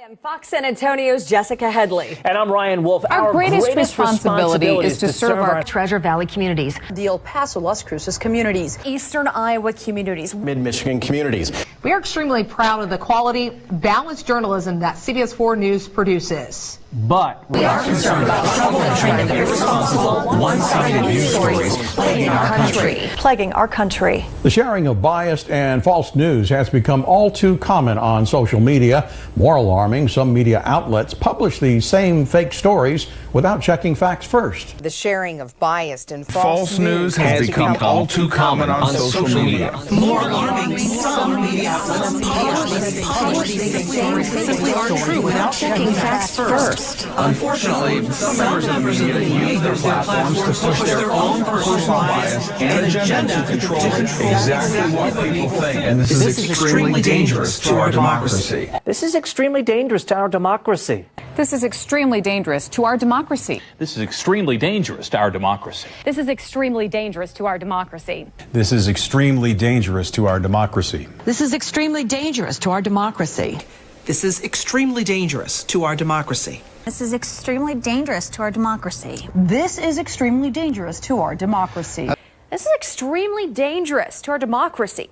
I'm Fox San Antonio's Jessica Headley. And I'm Ryan Wolf. Our greatest responsibility is to serve our Treasure Valley communities, the El Paso, Las Cruces communities, Eastern Iowa communities, Mid-Michigan communities. We are extremely proud of the quality, balanced journalism that CBS 4 News produces. But we are concerned about the trouble and trend of irresponsible, one-sided news stories plaguing our country. The sharing of biased and false news has become all too common on social media. More alarming, some media outlets publish these same fake stories without checking facts first. The sharing of biased and false news has become all too common on social media. More alarming, some media outlets publish these same fake stories without checking facts first. Unfortunately, some members of the media use their platforms to push their own personal bias and agenda to control exactly what people think. And this is extremely dangerous to our democracy. this is extremely dangerous to our democracy. This is extremely dangerous to our democracy. This is extremely dangerous to our democracy. This is extremely dangerous to our democracy. This is extremely dangerous to our democracy. This is extremely dangerous to our democracy. This is extremely dangerous to our democracy. This is extremely dangerous to our democracy. This is extremely dangerous to our democracy. This is extremely dangerous to our democracy.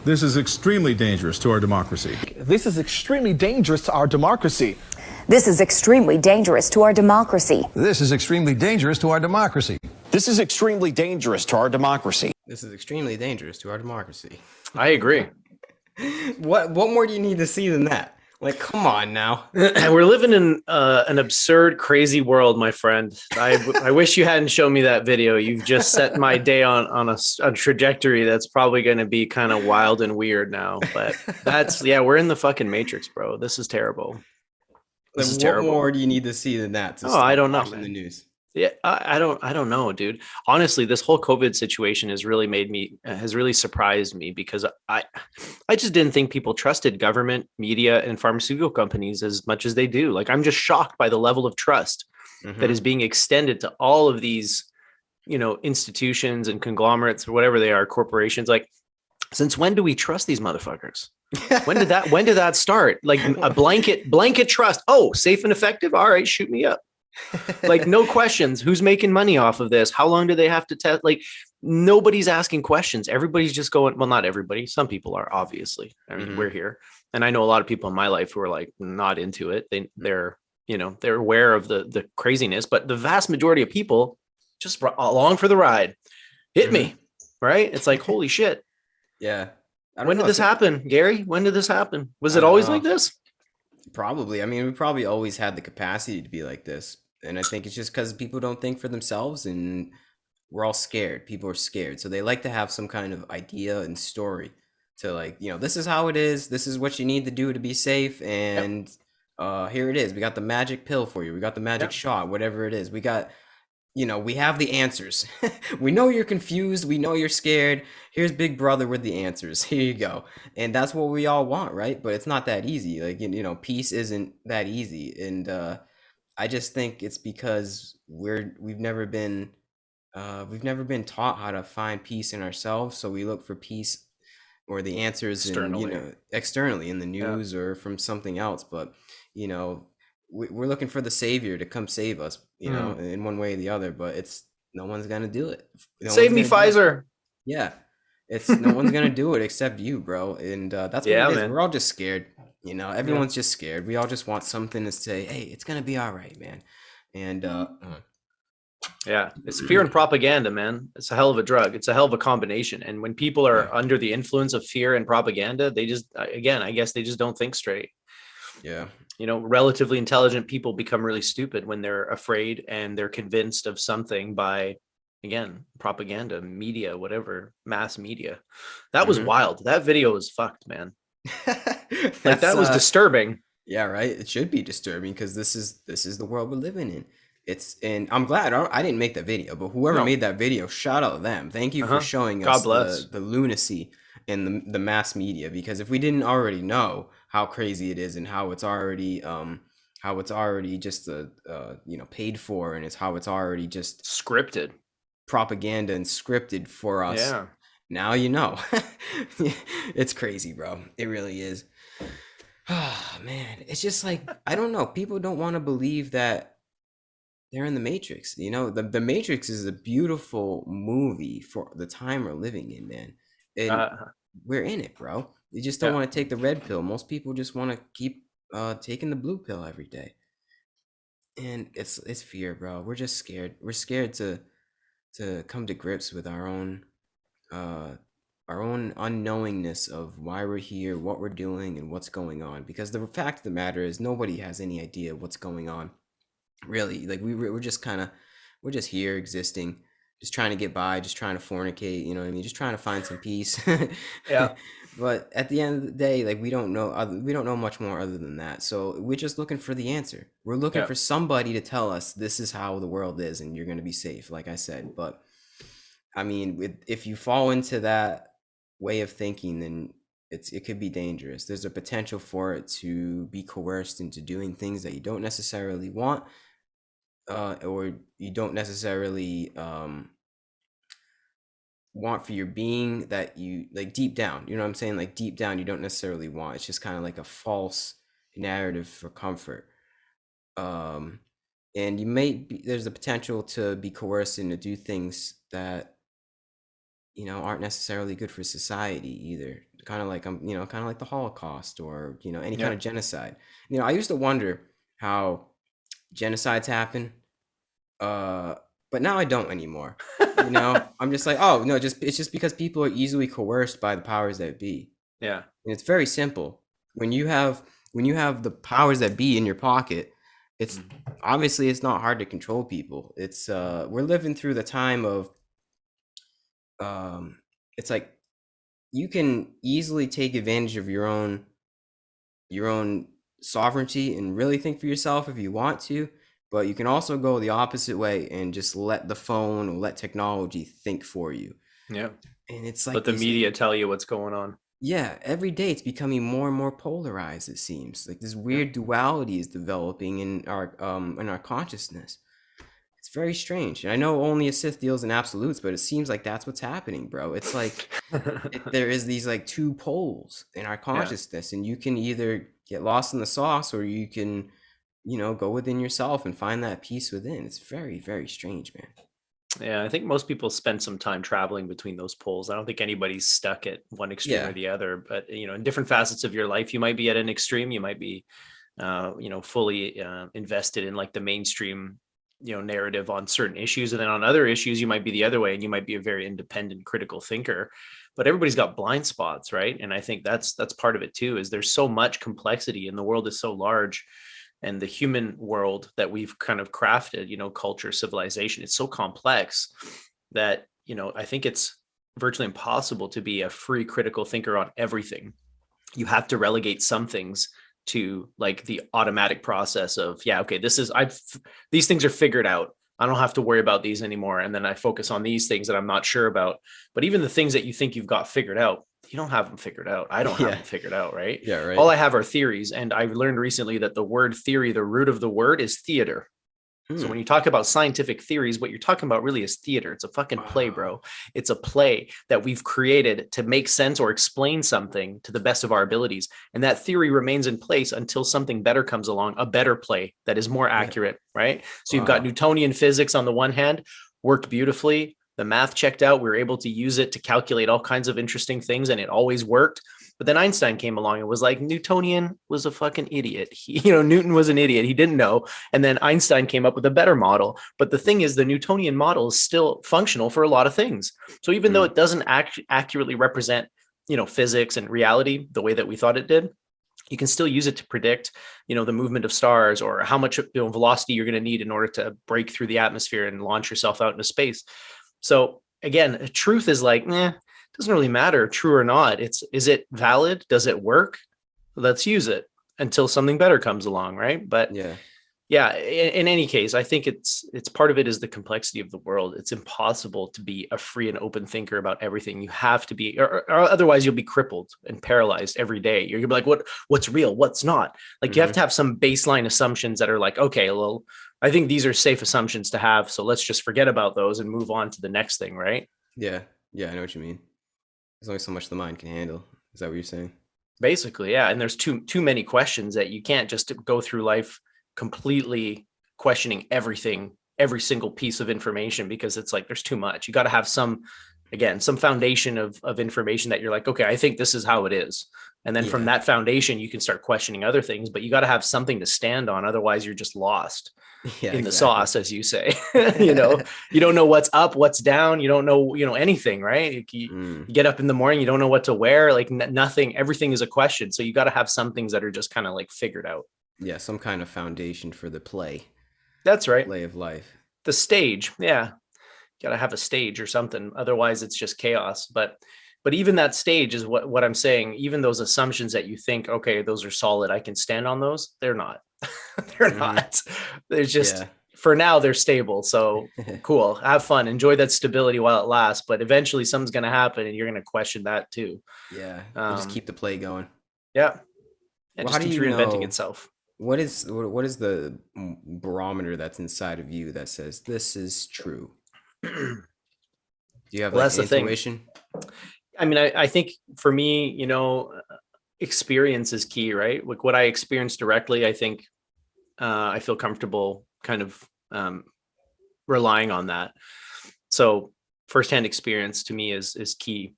This is extremely dangerous to our democracy. This is extremely dangerous to our democracy. This is extremely dangerous to our democracy. This is extremely dangerous to our democracy. This is extremely dangerous to our democracy. This is extremely dangerous to our democracy. I agree. What more do you need to see than that? Like, come on now. We're living in an absurd, crazy world, my friend. I wish you hadn't shown me that video. You've just set my day on a trajectory that's probably going to be kind of wild and weird now. But we're in the fucking Matrix, bro. This is terrible. This is terrible. What more do you need to see than that? I don't know. The news. Yeah, I don't know, dude. Honestly, this whole COVID situation has really surprised me because I just didn't think people trusted government, media, and pharmaceutical companies as much as they do. Like, I'm just shocked by the level of trust that is being extended to all of these, institutions and conglomerates or whatever they are, corporations. Like, since when do we trust these motherfuckers? When did that start? Like a blanket trust. Oh, safe and effective. All right, shoot me up. Like, no questions. Who's making money off of this? How long do they have to test? Like, nobody's asking questions. Everybody's just going, well, not everybody. Some people are, obviously. I mean, we're here. And I know a lot of people in my life who are like not into it. They're aware of the craziness, but the vast majority of people just along for the ride. Hit me. Right? It's like, holy shit. Yeah. When did this happen, Gary? When did this happen? Was it always like this? Probably. I mean, we probably always had the capacity to be like this. And I think it's just because people don't think for themselves and we're all scared. People are scared. So they like to have some kind of idea and story to, like, this is how it is. This is what you need to do to be safe. And here it is. We got the magic pill for you. We got the magic shot, whatever it is. We got, we have the answers. We know you're confused. We know you're scared. Here's Big Brother with the answers. Here you go. And that's what we all want, right? But it's not that easy. Like, peace isn't that easy. And I just think it's because we've never been taught how to find peace in ourselves. So we look for peace or the answers externally in the news or from something else. But, we're looking for the savior to come save us, in one way or the other, but no one's going to do it. Save me, Pfizer. Yeah. No one's going to do it except you, bro. And that's what it is. Man. We're all just scared. Everyone's just scared. We all just want something to say, hey, it's going to be all right, man. And it's fear and propaganda, man. It's a hell of a drug. It's a hell of a combination. And when people are under the influence of fear and propaganda, they just, I guess they just don't think straight. Yeah. Relatively intelligent people become really stupid when they're afraid and they're convinced of something by, again, propaganda, media, whatever, mass media. That was wild. That video was fucked, man. That was disturbing. Yeah, right. It should be disturbing because this is the world we're living in. And I'm glad I didn't make that video, but whoever made that video, shout out to them. Thank you for showing us the lunacy in the mass media, because if we didn't already know how crazy it is and how it's already just paid for, and it's how it's already just scripted propaganda and scripted for us. Now it's crazy, bro. It really is. Oh man, it's just like I don't know. People don't want to believe that they're in the Matrix. You know, the Matrix is a beautiful movie for the time we're living in, man. And we're in it, bro. You just don't want to take the red pill. Most people just want to keep taking the blue pill every day. And it's fear, bro. We're just scared. We're scared to come to grips with our own unknowingness of why we're here, what we're doing, and what's going on. Because the fact of the matter is, nobody has any idea what's going on. Really, like we're just we're just here existing, just trying to get by, just trying to fornicate. You know what I mean? Just trying to find some peace. Yeah. But at the end of the day, like we don't know much more other than that. So we're just looking for the answer. We're looking for somebody to tell us this is how the world is, and you're gonna be safe, like I said. But I mean, if you fall into that way of thinking, then it could be dangerous. There's a potential for it to be coerced into doing things that you don't necessarily want, or you don't necessarily want for your being, that you like deep down. You know what I'm saying? Like deep down, you don't necessarily want. It's just kind of like a false narrative for comfort. And there's the potential to be coerced into do things that aren't necessarily good for society either. Kind of like kind of like the Holocaust, or any kind of genocide. I used to wonder how genocides happen, but now I don't anymore. I'm just like, oh no, it's just because people are easily coerced by the powers that be. Yeah. And it's very simple. When you have the powers that be in your pocket, it's obviously it's not hard to control people. It's we're living through the time of it's like you can easily take advantage of your own sovereignty and really think for yourself if you want to, but you can also go the opposite way and just let the phone or let technology think for you. Yeah. And it's like let the media tell you what's going on. Yeah, every day it's becoming more and more polarized, it seems. Like this weird duality is developing in our consciousness. It's very strange. And I know only a Sith deals in absolutes, but it seems like that's what's happening, bro. It's like there is these like two poles in our consciousness, and you can either get lost in the sauce, or you can, go within yourself and find that peace within. It's very, very strange, man. Yeah, I think most people spend some time traveling between those poles. I don't think anybody's stuck at one extreme or the other, but in different facets of your life, you might be at an extreme, you might be fully invested in like the mainstream narrative on certain issues, and then on other issues you might be the other way, and you might be a very independent critical thinker. But everybody's got blind spots, right? And I think that's part of it too, is there's so much complexity, and the world is so large, and the human world that we've kind of crafted, culture, civilization, it's so complex that I think it's virtually impossible to be a free critical thinker on everything. You have to relegate some things to like the automatic process of, these things are figured out. I don't have to worry about these anymore. And then I focus on these things that I'm not sure about. But even the things that you think you've got figured out, you don't have them figured out. I don't have them figured out, right? Yeah, right. All I have are theories. And I've learned recently that the word theory, the root of the word is theater. So when you talk about scientific theories, what you're talking about really is theater. It's a fucking play, bro. It's a play that we've created to make sense or explain something to the best of our abilities. And that theory remains in place until something better comes along, a better play that is more accurate, right? So you've got Newtonian physics on the one hand, worked beautifully. The math checked out. We were able to use it to calculate all kinds of interesting things, and it always worked. But then Einstein came along and was like, Newtonian was a fucking idiot. Newton was an idiot. He didn't know. And then Einstein came up with a better model. But the thing is, the Newtonian model is still functional for a lot of things. So even though it doesn't accurately represent, physics and reality the way that we thought it did, you can still use it to predict, the movement of stars, or how much velocity you're going to need in order to break through the atmosphere and launch yourself out into space. So again, truth is like, doesn't really matter, true or not. Is it valid? Does it work? Let's use it until something better comes along, right? But in any case, I think it's part of it is the complexity of the world. It's impossible to be a free and open thinker about everything. You have to be, or otherwise you'll be crippled and paralyzed every day. You're gonna be like, what's real? What's not? Like you have to have some baseline assumptions that are like, okay, well, I think these are safe assumptions to have, so let's just forget about those and move on to the next thing, right? Yeah, I know what you mean. There's only so much the mind can handle. Is that what you're saying? Basically, yeah. And there's too many questions that you can't just go through life completely questioning everything, every single piece of information, because it's like there's too much. You got to have some foundation of information that you're like, okay, I think this is how it is. And then from that foundation, you can start questioning other things, but you got to have something to stand on. Otherwise, you're just lost in the sauce, as you say. You don't know what's up, what's down. You don't know, anything, right? You get up in the morning, you don't know what to wear, like nothing, everything is a question. So you got to have some things that are just kind of like figured out. Yeah. Some kind of foundation for the play. That's right. Play of life. The stage. Yeah. Got to have a stage or something. Otherwise it's just chaos. But even that stage is what I'm saying. Even those assumptions that you think, okay, those are solid, I can stand on those. They're not. They're not. They're just, for now, they're stable. So cool. Have fun. Enjoy that stability while it lasts. But eventually something's going to happen and you're going to question that too. Yeah. Just keep the play going. Yeah. And just keeps reinventing itself. What is the barometer that's inside of you that says this is true? Do you have that's the intuition? I mean, I think for me, experience is key, right? Like what I experienced directly, I think I feel comfortable kind of relying on that. So firsthand experience to me is key.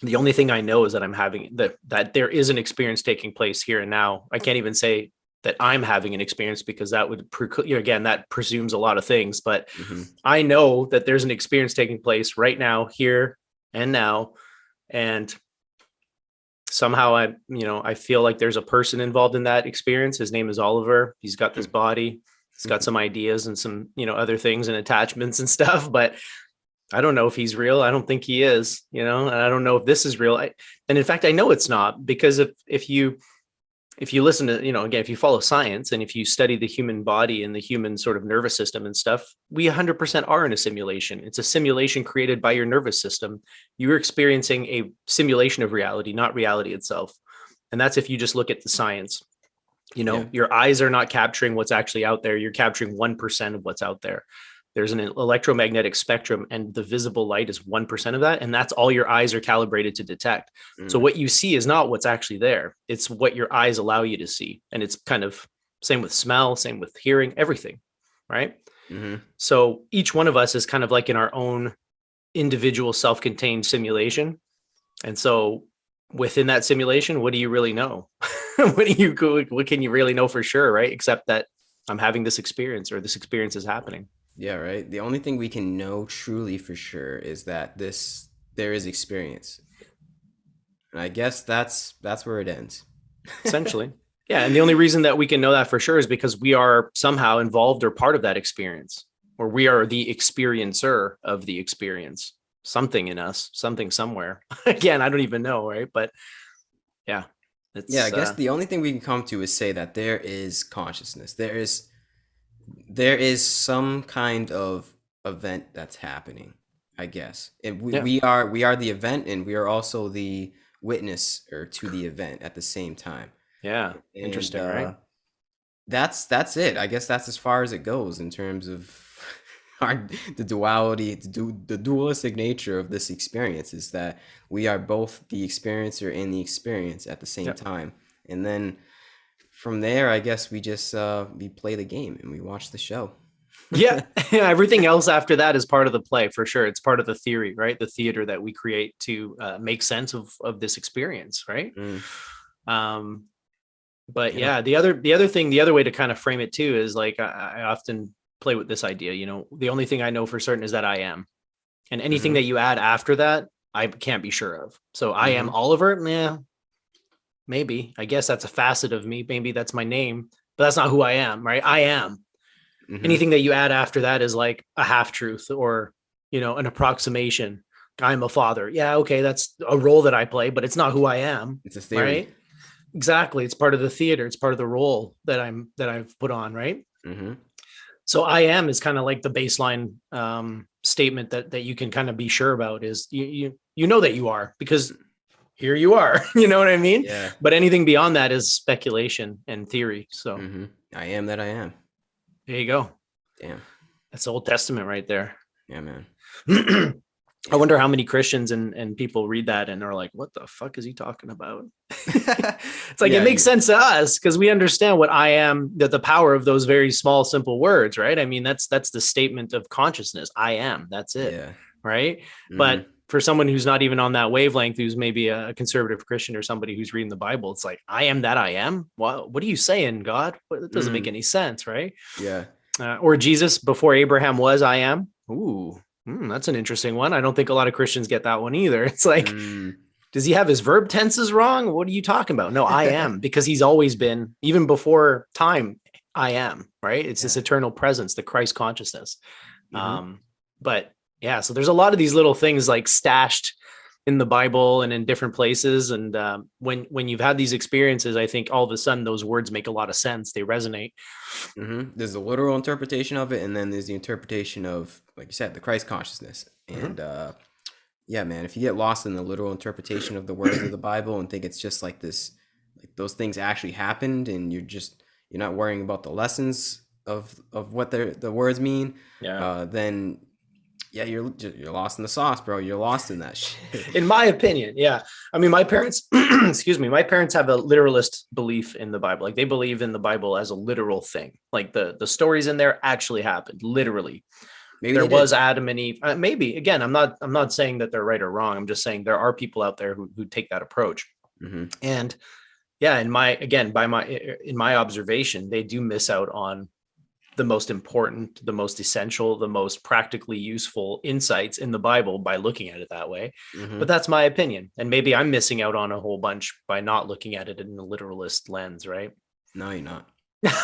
The only thing I know is that I'm having that there is an experience taking place here and now. I can't even say that I'm having an experience because that would, again, that presumes a lot of things, but I know that there's an experience taking place right now, here and now. And somehow I feel like there's a person involved in that experience. His name is Oliver. He's got this body. He's got some ideas and some, other things and attachments and stuff, but I don't know if he's real. I don't think he is, and I don't know if this is real. And in fact, I know it's not, because if you listen to, again, if you follow science and if you study the human body and the human sort of nervous system and stuff, we 100% are in a simulation. It's a simulation created by your nervous system. You're experiencing a simulation of reality, not reality itself. And that's if you just look at the science. Your eyes are not capturing what's actually out there. You're capturing 1% of what's out there. There's an electromagnetic spectrum and the visible light is 1% of that. And that's all your eyes are calibrated to detect. So what you see is not what's actually there. It's what your eyes allow you to see. And it's kind of same with smell, same with hearing, everything. Right. So each one of us is kind of like in our own individual self-contained simulation. And so within that simulation, what do you really know? What can you really know for sure? Right. Except that I'm having this experience or this experience is happening. Yeah, right. The only thing we can know truly for sure is that there is experience. And I guess that's where it ends. Essentially. Yeah. And the only reason that we can know that for sure is because we are somehow involved or part of that experience, or we are the experiencer of the experience. Something in us, something somewhere. Again, I don't even know, right? But yeah. I guess the only thing we can come to is say that there is consciousness. There is some kind of event that's happening, I guess. And we are the event, and we are also the witness to the event at the same time. Yeah. Interesting, right? That's it. I guess that's as far as it goes in terms of the duality, the dualistic nature of this experience, is that we are both the experiencer and the experience at the same time. And then from there, I guess we just we play the game and we watch the show. Yeah. Everything else after that is part of the play, for sure. It's part of the theory, right? The theater that we create to make sense of this experience, right? But the other way to kind of frame it too is like I often play with this idea. The only thing I know for certain is that I am, and anything that you add after that, I can't be sure of. So I am Oliver. Yeah. Maybe, I guess that's a facet of me. Maybe that's my name, but that's not who I am, right? I am. Anything that you add after that is like a half truth or, an approximation. I'm a father. Yeah. Okay. That's a role that I play, but it's not who I am. It's a theory. Right? Exactly. It's part of the theater. It's part of the role that I've put on. Right. So I am is kind of like the baseline statement that you can kind of be sure about is you know that you are, because here you are, you know what I mean? Yeah. But anything beyond that is speculation and theory. So I am that I am. There you go. Damn. That's Old Testament right there. Yeah, man. I wonder how many Christians and people read that and are like, what the fuck is he talking about? It's like, it makes sense to us because we understand what I am, that the power of those very small, simple words, right? I mean, that's the statement of consciousness. I am, that's it. Yeah. Right. Mm-hmm. But for someone who's not even on that wavelength, who's maybe a conservative Christian or somebody who's reading the Bible, it's like, I am that I am. What are you saying, God? That doesn't make any sense, right? Yeah. Or Jesus, before Abraham was, I am. Ooh. That's an interesting one. I don't think a lot of Christians get that one either. It's like, does he have his verb tenses wrong? What are you talking about? No, I am, because he's always been, even before time, I am, right? It's this eternal presence, the Christ consciousness. But yeah, so there's a lot of these little things like stashed in the Bible and in different places. And when you've had these experiences, I think all of a sudden those words make a lot of sense. They resonate. There's the literal interpretation of it, and then there's the interpretation of, like you said, the Christ consciousness. And yeah, man, if you get lost in the literal interpretation of the words of the Bible and think it's just like this, like those things actually happened, and you're not worrying about the lessons of what the words mean, then yeah, you're lost in the sauce, bro. You're lost in that shit. In my opinion, yeah. I mean, my parents, excuse me, my parents have a literalist belief in the Bible. Like, they believe in the Bible as a literal thing. Like the stories in there actually happened, literally. Maybe there was Adam and Eve. Maybe, again, I'm not saying that they're right or wrong. I'm just saying there are people out there who take that approach. And yeah, in my observation, they do miss out on the most important, the most essential, the most practically useful insights in the Bible by looking at it that way. But that's my opinion. And maybe I'm missing out on a whole bunch by not looking at it in the literalist lens, right? No, you're not.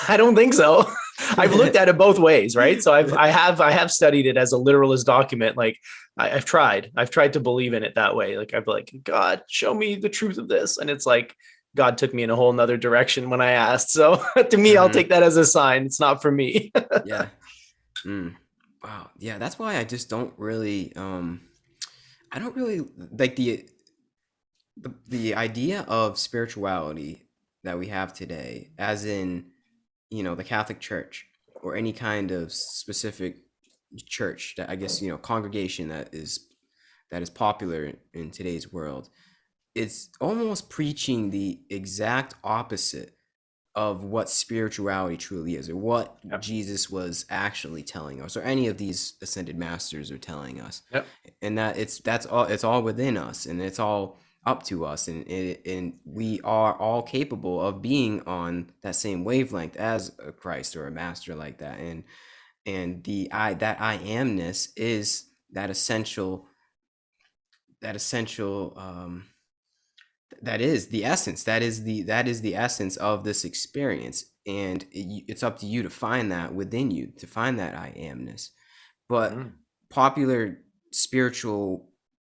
I don't think so. I've looked at it both ways, right? So I have studied it as a literalist document. Like I've tried to believe in it that way. Like I've been like, God, show me the truth of this. And it's like, God took me in a whole nother direction when I asked. So to me, I'll take that as a sign. It's not for me. Yeah. Wow. Yeah. That's why I just don't really, I don't really like the idea of spirituality that we have today, as in, the Catholic Church or any kind of specific church that, I guess, congregation that is popular in today's world. It's almost preaching the exact opposite of what spirituality truly is, or what Jesus was actually telling us, or any of these ascended masters are telling us. And that it's all within us, and it's all up to us, and we are all capable of being on that same wavelength as a Christ or a master like that. And that I amness is that essential that is the essence. That is the essence of this experience, and it's up to you to find that within you, to find that I amness. But popular spiritual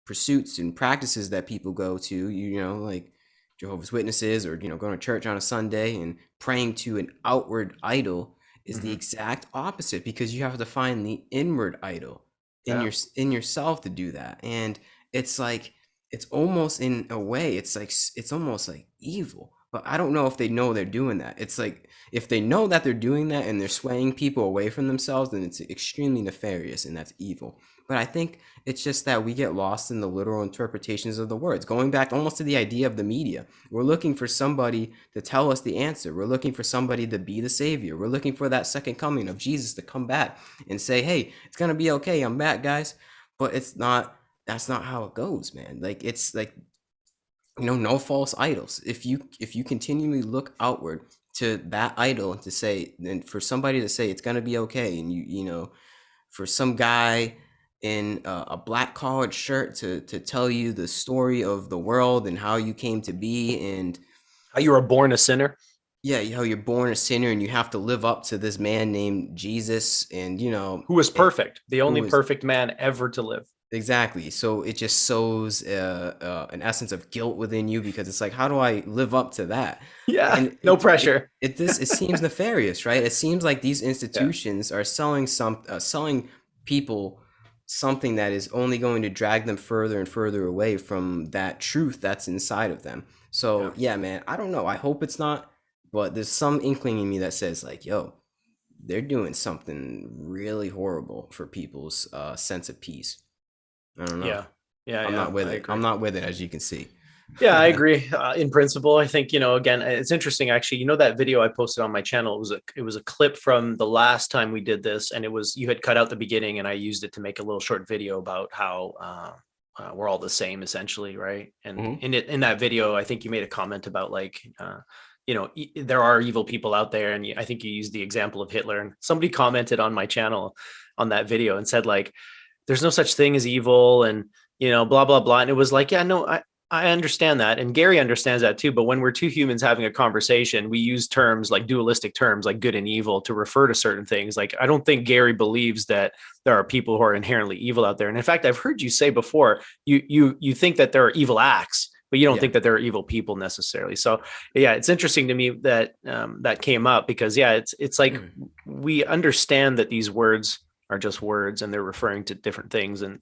pursuits and practices that people go to, like Jehovah's Witnesses, or going to church on a Sunday and praying to an outward idol, is the exact opposite, because you have to find the inward idol in yourself to do that. And it's like, it's almost, in a way, it's almost like evil. But I don't know if they know they're doing that. It's like, if they know that they're doing that and they're swaying people away from themselves, then it's extremely nefarious, and that's evil. But I think it's just that we get lost in the literal interpretations of the words. Going back almost to the idea of the media, we're looking for somebody to tell us the answer. We're looking for somebody to be the savior. We're looking for that second coming of Jesus to come back and say, hey, it's gonna be okay, I'm back, guys. But it's not. That's not how it goes, man. Like, it's like, no false idols. If you continually look outward to that idol and to say, and for somebody to say it's gonna be okay, and for some guy in a black collared shirt to tell you the story of the world and how you came to be, and how you were born a sinner. Yeah, how you're born a sinner, and you have to live up to this man named Jesus, and who was perfect, the only perfect man ever to live. Exactly. So it just sows an essence of guilt within you, because it's like, how do I live up to that? Yeah, and no pressure. It seems nefarious, right? It seems like these institutions are selling people something that is only going to drag them further and further away from that truth that's inside of them. So yeah, man, I don't know. I hope it's not, but there's some inkling in me that says, like, yo, they're doing something really horrible for people's sense of peace. I don't know. I'm not with it. I'm not with it, as you can see. Yeah, I agree. In principle, I think, again, it's interesting actually. That video I posted on my channel, it was a clip from the last time we did this, and you had cut out the beginning, and I used it to make a little short video about how we're all the same essentially, right? And in that video, I think you made a comment about there are evil people out there, and I think you used the example of Hitler. And somebody commented on my channel on that video and said there's no such thing as evil, and blah blah blah. And it was like, yeah, no, I understand that. And Gary understands that too. But when we're two humans having a conversation, we use terms like dualistic terms like good and evil to refer to certain things. Like, I don't think Gary believes that there are people who are inherently evil out there. And in fact, I've heard you say before, you think that there are evil acts, but you don't think that there are evil people necessarily. So yeah, it's interesting to me that that came up because it's like we understand that these words are just words and they're referring to different things, and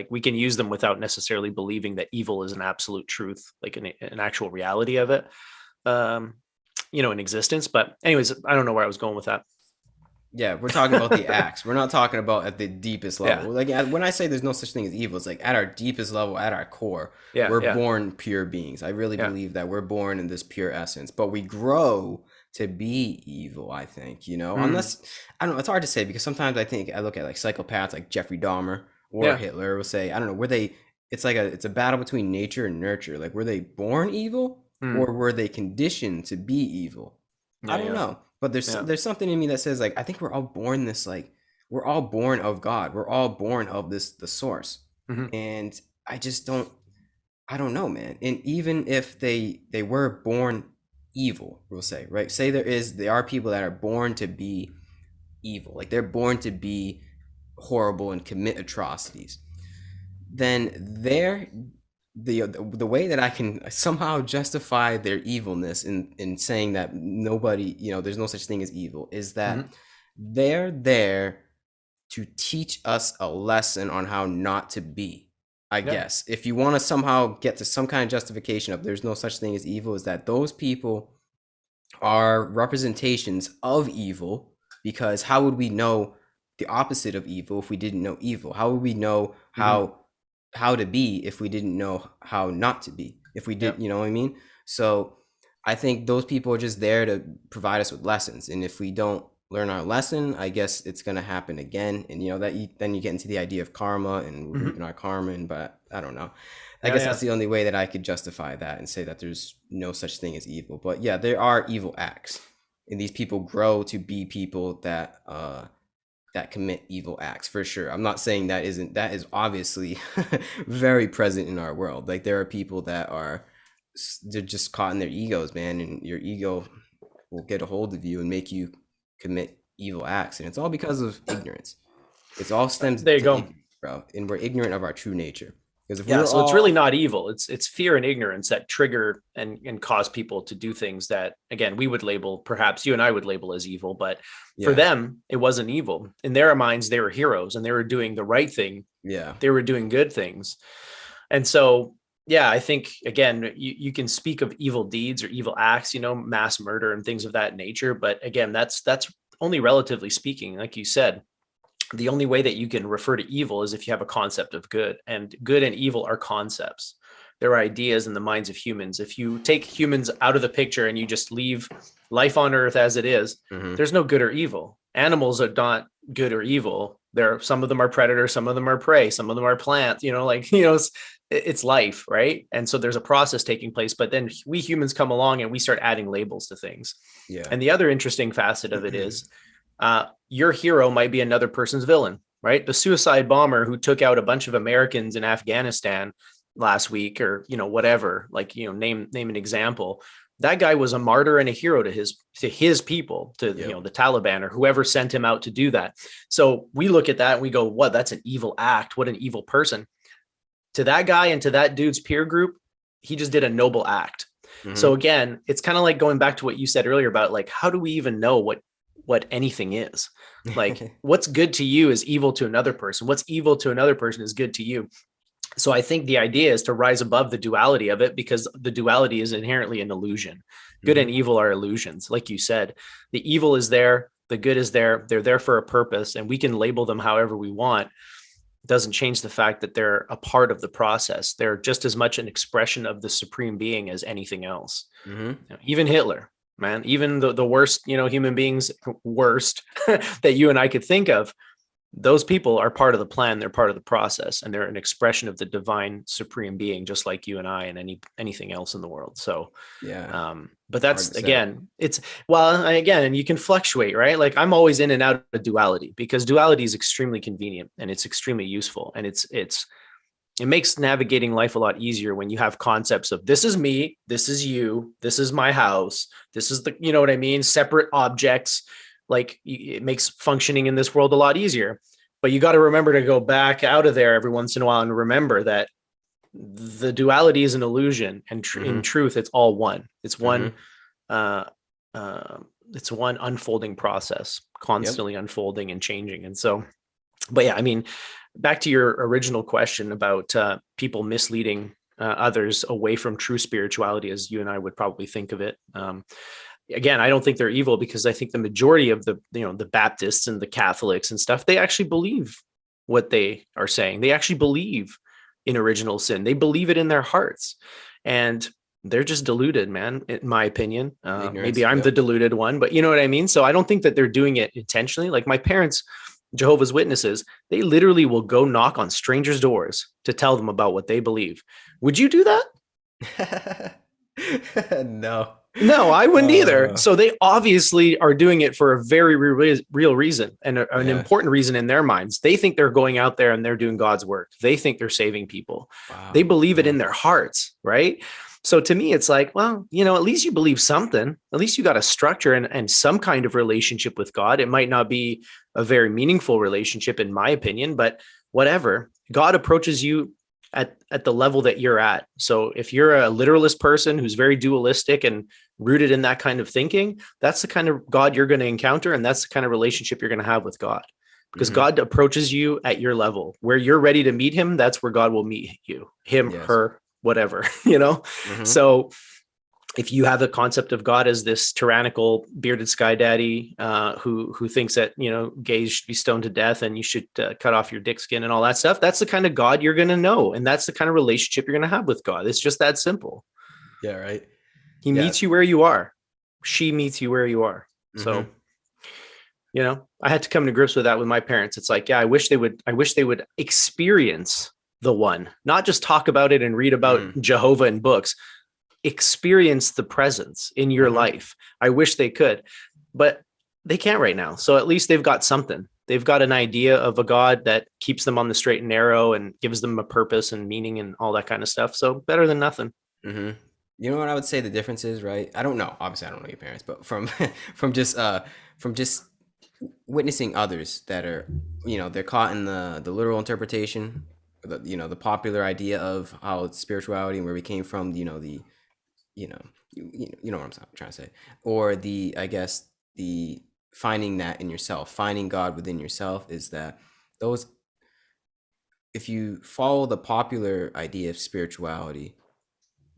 we can use them without necessarily believing that evil is an absolute truth, like an actual reality of it, in existence. But anyways, I don't know where I was going with that. Yeah, we're talking about the acts. We're not talking about at the deepest level. Like when I say there's no such thing as evil, it's like at our deepest level, at our core, we're born pure beings. I really believe that we're born in this pure essence, but we grow to be evil, I think, unless, I don't know, it's hard to say because sometimes I look at like psychopaths like Jeffrey Dahmer or Hitler will say, I don't know, it's a battle between nature and nurture. Like, were they born evil or were they conditioned to be evil? I don't know. But there's something in me that says, like, I think we're all born we're all born of God. We're all born of the source. And I don't know, man. And even if they were born evil, we'll say, right? Say there are people that are born to be evil. Like, they're born to be horrible and commit atrocities. Then the way that I can somehow justify their evilness in saying that nobody, there's no such thing as evil, is that they're there to teach us a lesson on how not to be. I guess if you want to somehow get to some kind of justification of there's no such thing as evil, is that those people are representations of evil, because how would we know the opposite of evil if we didn't know evil? How would we know how to be if we didn't know how not to be? If we did, you know what I mean? So I think those people are just there to provide us with lessons, and if we don't learn our lesson, I guess it's going to happen again. And then you get into the idea of karma and we're reaping our karma, but I don't know. I guess that's the only way that I could justify that and say that there's no such thing as evil. But yeah, there are evil acts, and these people grow to be people that commit evil acts, for sure. I'm not saying that is obviously very present in our world. Like, there are people that they're just caught in their egos, man, and your ego will get a hold of you and make you commit evil acts, and it's all because of ignorance. It's all stems there you go, bro, and we're ignorant of our true nature. Because so it's really not evil. It's fear and ignorance that trigger and cause people to do things that, again, we would label, perhaps you and I would label as evil, but for them, it wasn't evil. In their minds, they were heroes and they were doing the right thing. Yeah, they were doing good things, and so I think, again, you can speak of evil deeds or evil acts, mass murder and things of that nature. But again, that's only relatively speaking. Like you said, the only way that you can refer to evil is if you have a concept of good, and good and evil are concepts. They're ideas in the minds of humans. If you take humans out of the picture and you just leave life on earth as it is, there's no good or evil. Animals are not good or evil. Some of them are predators, some of them are prey, some of them are plants, it's life, right? And so there's a process taking place, but then we humans come along and we start adding labels to things. Yeah. And the other interesting facet of it is your hero might be another person's villain, right? The suicide bomber who took out a bunch of Americans in Afghanistan last week, or, whatever, name an example. That guy was a martyr and a hero to his people, to the Taliban or whoever sent him out to do that. So we look at that and we go, what? That's an evil act. What an evil person. To that guy and to that dude's peer group, he just did a noble act. So again, it's kind of like going back to what you said earlier about, like, how do we even know what anything is? Like, what's good to you is evil to another person. What's evil to another person is good to you. So I think the idea is to rise above the duality of it, because the duality is inherently an illusion. Good and evil are illusions. Like you said, the evil is there, the good is there. They're there for a purpose, and we can label them however we want. doesn't change the fact that they're a part of the process. They're just as much an expression of the supreme being as anything else. Even Hitler, man, even the worst, human beings, worst that you and I could think of, those people are part of the plan. They're part of the process, and they're an expression of the divine supreme being, just like you and I and anything else in the world. So, but that's, again, and you can fluctuate, right? Like, I'm always in and out of duality, because duality is extremely convenient and it's extremely useful. And it makes navigating life a lot easier when you have concepts of, this is me, this is you, this is my house, this is the, you know what I mean? Separate objects. Like, it makes functioning in this world a lot easier. But you got to remember to go back out of there every once in a while and remember that the duality is an illusion, and in truth, it's all one. It's one. It's one unfolding process, constantly unfolding and changing. And so, but yeah, I mean, back to your original question about people misleading others away from true spirituality, as you and I would probably think of it. Again, I don't think they're evil, because I think the majority of the Baptists and the Catholics and stuff, they actually believe what they are saying. They actually believe in original sin. They believe it in their hearts, and they're just deluded, man, in my opinion. Maybe I'm the deluded one, but you know what I mean? So I don't think that they're doing it intentionally. Like, my parents, Jehovah's Witnesses, they literally will go knock on strangers' doors to tell them about what they believe. Would you do that? No, I wouldn't either. So they obviously are doing it for a very real reason, and an important reason in their minds. They think they're going out there and they're doing God's work. They think they're saving people. They believe it in their hearts, right? So to me, it's like, well, at least you believe something. At least you got a structure and some kind of relationship with God. It might not be a very meaningful relationship, in my opinion, but whatever. God approaches you at the level that you're at. So if you're a literalist person who's very dualistic and rooted in that kind of thinking, that's the kind of God you're going to encounter. And that's the kind of relationship you're going to have with God, because God approaches you at your level. Where you're ready to meet him, that's where God will meet you, him, her, whatever, So if you have the concept of God as this tyrannical bearded sky daddy who thinks that, gays should be stoned to death and you should cut off your dick skin and all that stuff, that's the kind of God you're going to know. And that's the kind of relationship you're going to have with God. It's just that simple. Yeah, right. He meets you where you are. She meets you where you are. So, I had to come to grips with that with my parents. It's like, I wish they would experience the one, not just talk about it and read about Jehovah in books. Experience the presence in your life. I wish they could, but they can't right now. So at least they've got something. They've got an idea of a God that keeps them on the straight and narrow and gives them a purpose and meaning and all that kind of stuff. So better than nothing. You know what I would say the difference is, right? I don't know. Obviously, I don't know your parents, but from just witnessing others that are, they're caught in the literal interpretation, the popular idea of how spirituality and where we came from, you know what I'm trying to say, or the finding that in yourself, finding God within yourself, is that if you follow the popular idea of spirituality,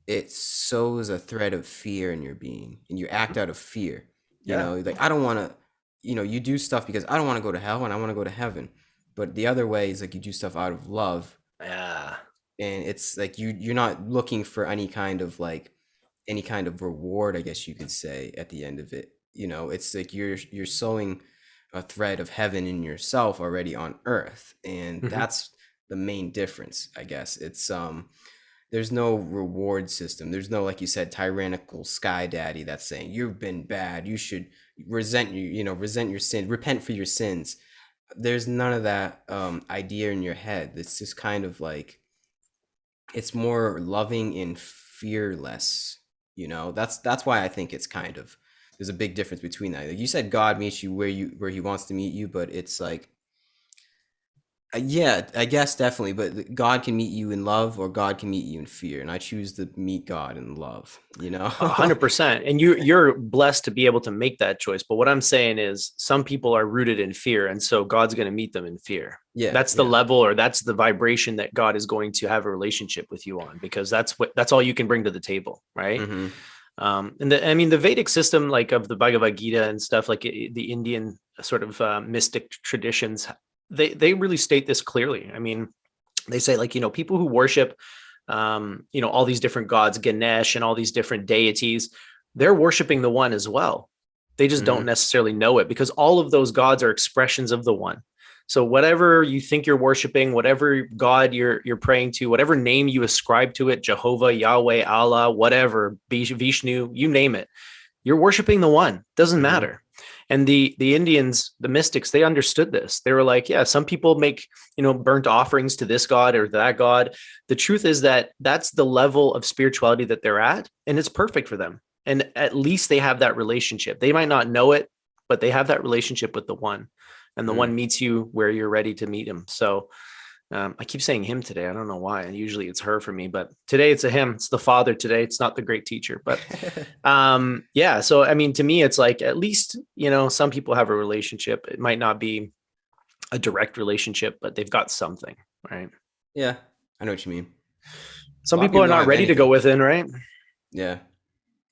it sows a thread of fear in your being, and you act out of fear. Like, I don't want to, you do stuff because I don't want to go to hell and I want to go to heaven. But the other way is like you do stuff out of love. And it's like you're not looking for any kind of reward, I guess you could say, at the end of it. It's like you're sowing a thread of heaven in yourself already on earth, and that's the main difference, I guess. It's there's no reward system. There's no, like you said, tyrannical sky daddy that's saying you've been bad, you should resent your sin, repent for your sins. There's none of that idea in your head. It's just kind of like, it's more loving and fearless. That's why I think it's kind of, there's a big difference between that. Like you said, God meets you where he wants to meet you, but it's like, yeah, I guess definitely, but God can meet you in love or God can meet you in fear, and I choose to meet God in love. 100%. And you're blessed to be able to make that choice. But what I'm saying is, some people are rooted in fear, and so God's going to meet them in fear. Yeah, that's the level, or that's the vibration that God is going to have a relationship with you on, because that's all you can bring to the table, right? And the Vedic system, like of the Bhagavad Gita and stuff, like the Indian sort of mystic traditions, they really state this clearly. I mean, they say, like, people who worship, all these different gods, Ganesh and all these different deities, they're worshiping the one as well. They just don't necessarily know it, because all of those gods are expressions of the one. So whatever you think you're worshiping, whatever God you're praying to, whatever name you ascribe to it, Jehovah, Yahweh, Allah, whatever, Vishnu, you name it, you're worshiping the one. Doesn't matter. And the Indians, the mystics, they understood this. They were like, yeah, some people make, burnt offerings to this God or that God. The truth is that that's the level of spirituality that they're at, and it's perfect for them. And at least they have that relationship. They might not know it, but they have that relationship with the one, and the one meets you where you're ready to meet him. So I keep saying him today. I don't know why. Usually it's her for me, but today it's a him. It's the father today. It's not the great teacher, but yeah. So, I mean, to me, it's like, at least, some people have a relationship. It might not be a direct relationship, but they've got something, right? Yeah, I know what you mean. Some people are not ready to go within, right? Yeah,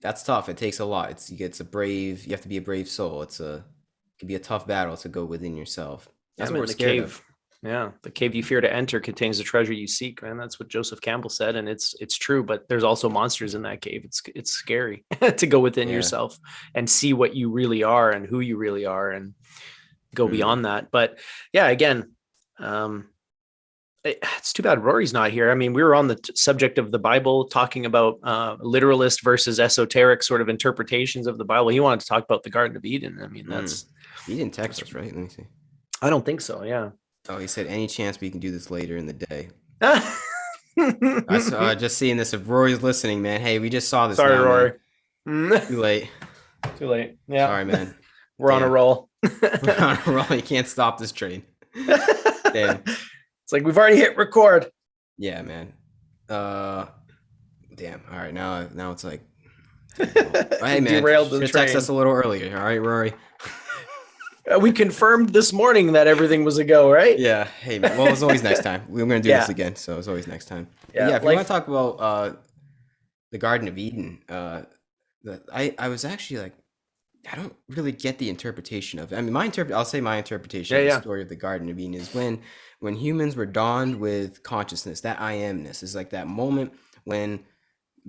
that's tough. It takes a lot. You have to be a brave soul. It can be a tough battle to go within yourself. That's what we're scared of. Yeah, the cave you fear to enter contains the treasure you seek, man. That's what Joseph Campbell said, and it's true. But there's also monsters in that cave. It's scary to go within yourself and see what you really are and who you really are, and go beyond that. But yeah, again, it's too bad Rory's not here. I mean, we were on the subject of the Bible, talking about literalist versus esoteric sort of interpretations of the Bible. He wanted to talk about the Garden of Eden. I mean, he didn't text us, right? Let me see. I don't think so. Yeah. Oh, he said, any chance we can do this later in the day? I saw, just seeing this. If Rory's listening, man, hey, we just saw this. Sorry, Rory. Too late. Too late. Yeah. Sorry, man. We're on a roll. We're on a roll. You can't stop this train. Damn. It's like we've already hit record. Yeah, man. Damn. All right, now it's like, hey, man, derailed the train. Text us a little earlier. All right, Rory. We confirmed this morning that everything was a go, right? Yeah. Hey, man. Well, it's always next time. We're going to do this again, so it's always next time. Yeah. If you want to talk about the Garden of Eden, I was actually like, I don't really get the interpretation of it. I mean, I'll say my interpretation of the story of the Garden of Eden is when humans were dawned with consciousness, that I amness is like that moment when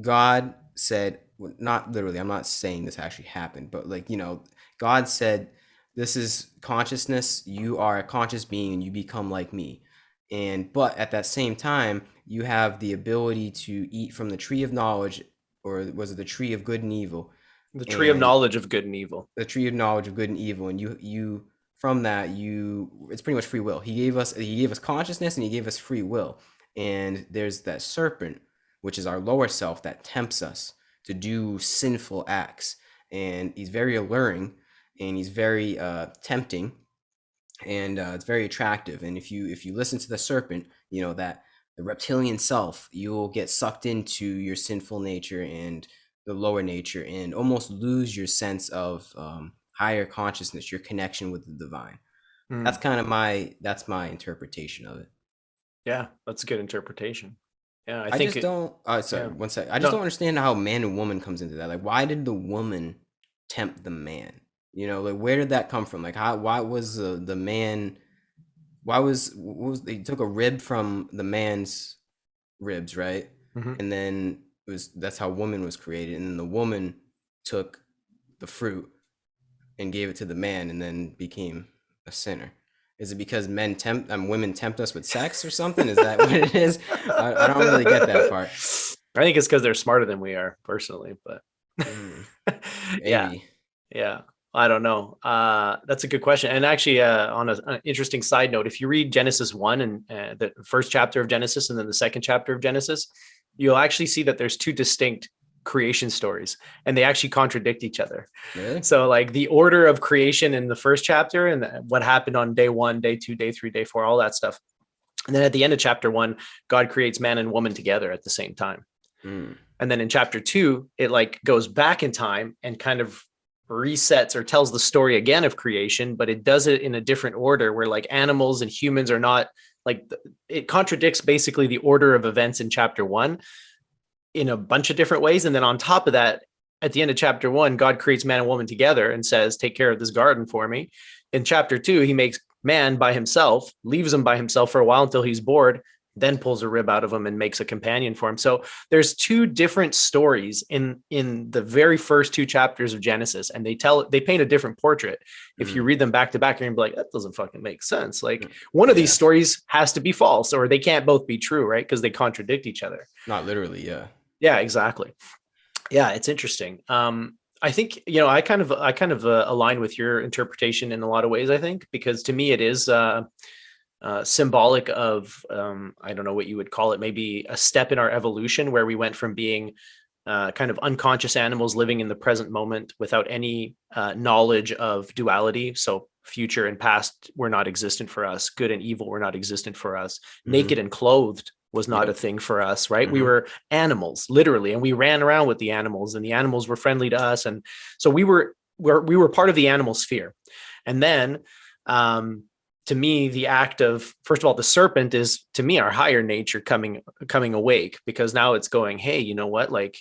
God said, not literally, I'm not saying this actually happened, but like, God said, this is consciousness. You are a conscious being and you become like me. But at that same time, you have the ability to eat from the tree of knowledge, or was it the tree of good and evil? The tree of knowledge of good and evil. The tree of knowledge of good and evil. And you from that, it's pretty much free will. He gave us consciousness and he gave us free will. And there's that serpent, which is our lower self, that tempts us to do sinful acts. And he's very alluring. And he's very tempting, and it's very attractive. And if you listen to the serpent, that the reptilian self, you'll get sucked into your sinful nature and the lower nature, and almost lose your sense of higher consciousness, your connection with the divine. That's kind of my interpretation of it. Yeah, that's a good interpretation. Yeah, I just don't. Sorry, one sec. I just don't understand how man and woman comes into that. Like, why did the woman tempt the man? Like, where did that come from? Like, why was the man, they took a rib from the man's ribs, right? And then that's how woman was created. And then the woman took the fruit and gave it to the man and then became a sinner. Is it because women tempt us with sex or something? Is that what it is? I don't really get that part. I think it's because they're smarter than we are, personally, but yeah. I don't know. That's a good question. And actually, on an interesting side note, if you read Genesis 1 and the first chapter of Genesis and then the second chapter of Genesis, you'll actually see that there's two distinct creation stories, and they actually contradict each other. Really? So like the order of creation in the first chapter and what happened on day 1, day 2, day 3, day 4, all that stuff. And then at the end of chapter 1, God creates man and woman together at the same time. And then in chapter 2, it like goes back in time and kind of resets or tells the story again of creation, but it does it in a different order where like animals and humans are not like, it contradicts basically the order of events in chapter 1 in a bunch of different ways. And then on top of that, at the end of chapter 1, God creates man and woman together and says, take care of this garden for me. In chapter 2, he makes man by himself, leaves him by himself for a while until he's bored, then pulls a rib out of him and makes a companion for him. So there's two different stories in the very first two chapters of Genesis, and they paint a different portrait. If you read them back to back, you're gonna be like, that doesn't fucking make sense. Like one of these stories has to be false, or they can't both be true, right? Because they contradict each other. Not literally, yeah. Yeah, exactly. Yeah, it's interesting. I think, you know, I kind of align with your interpretation in a lot of ways, I think, because to me it is symbolic of, I don't know what you would call it, maybe a step in our evolution where we went from being kind of unconscious animals living in the present moment without any knowledge of duality. So future and past were not existent for us. Good and evil were not existent for us. Naked and clothed was not a thing for us, right? We were animals, literally, and we ran around with the animals, and the animals were friendly to us, and so we were part of the animal sphere. And then, to me, the act of, first of all, the serpent is, to me, our higher nature coming awake, because now it's going, hey, you know what, like,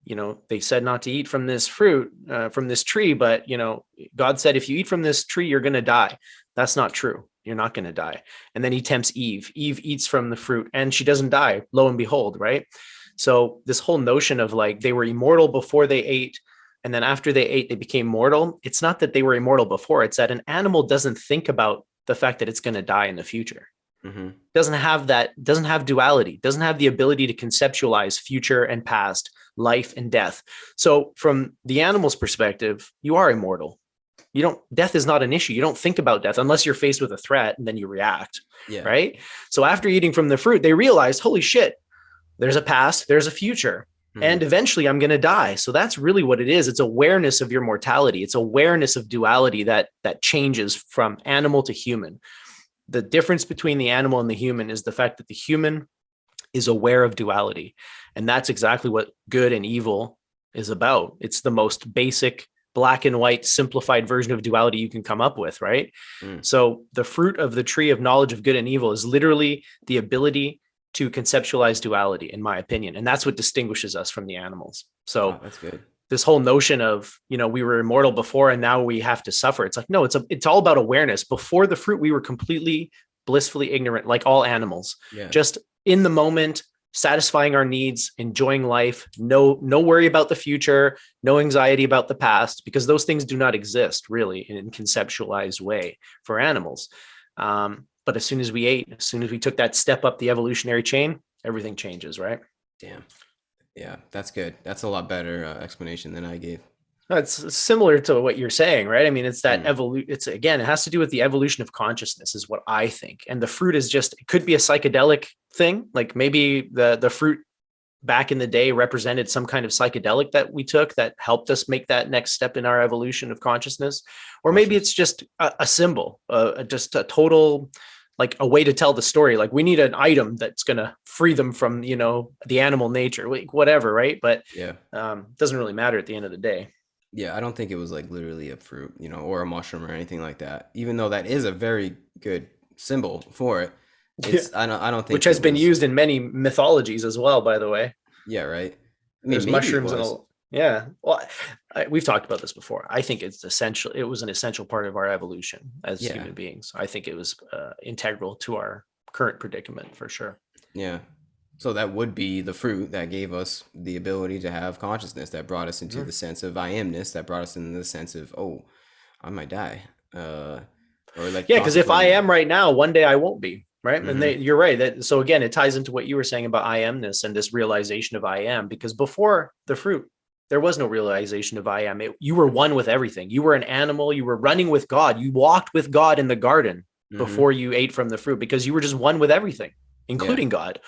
you know, they said not to eat from this fruit, from this tree, but, you know, God said, if you eat from this tree, you're going to die. That's not true. You're not going to die. And then he tempts Eve. Eve eats from the fruit and she doesn't die, lo and behold, right? So this whole notion of like they were immortal before they ate, and then after they ate, they became mortal. It's not that they were immortal before. It's that an animal doesn't think about the fact that it's going to die in the future. Doesn't have duality, doesn't have the ability to conceptualize future and past, life and death. So from the animal's perspective, you are immortal. Death is not an issue. You don't think about death unless you're faced with a threat and then you react. Yeah. Right. So after eating from the fruit, they realized, holy shit, there's a past, there's a future, and eventually I'm going to die. So that's really what it is. It's awareness of your mortality. It's awareness of duality that changes from animal to human. The difference between the animal and the human is the fact that the human is aware of duality. And that's exactly what good and evil is about. It's the most basic black and white simplified version of duality you can come up with, right? So the fruit of the tree of knowledge of good and evil is literally the ability to conceptualize duality, in my opinion. And that's what distinguishes us from the animals. So that's good. This whole notion of, you know, we were immortal before and now we have to suffer. It's like, no, it's all about awareness. Before the fruit, we were completely blissfully ignorant, like all animals, just in the moment, satisfying our needs, enjoying life, no worry about the future, no anxiety about the past, because those things do not exist really in a conceptualized way for animals. But as soon as we ate, as soon as we took that step up the evolutionary chain, everything changes, right? Damn. Yeah, that's good. That's a lot better explanation than I gave. It's similar to what you're saying, right? I mean, it's that it has to do with the evolution of consciousness is what I think. And the fruit is just, it could be a psychedelic thing. Like maybe the fruit back in the day represented some kind of psychedelic that we took that helped us make that next step in our evolution of consciousness. Or maybe it's just a symbol, just a total, like a way to tell the story. Like we need an item that's going to free them from, you know, the animal nature, like whatever. Right. But doesn't really matter at the end of the day. Yeah, I don't think it was like literally a fruit, you know, or a mushroom or anything like that. Even though that is a very good symbol for it. It's I don't think, which has been used in many mythologies as well, by the way. Yeah, right. I mean, there's mushrooms and well, we've talked about this before. I think it's essential. It was an essential part of our evolution as human beings. I think it was integral to our current predicament for sure. Yeah. So that would be the fruit that gave us the ability to have consciousness, that brought us into the sense of I amness, that brought us into the sense of, oh, I might die. Or like, because if I am right now, one day I won't be, right? And you're right. So again, it ties into what you were saying about I amness and this realization of I am, because before the fruit, there was no realization of I am. You were one with everything. You were an animal. You were running with God. You walked with God in the garden before you ate from the fruit, because you were just one with everything, including God.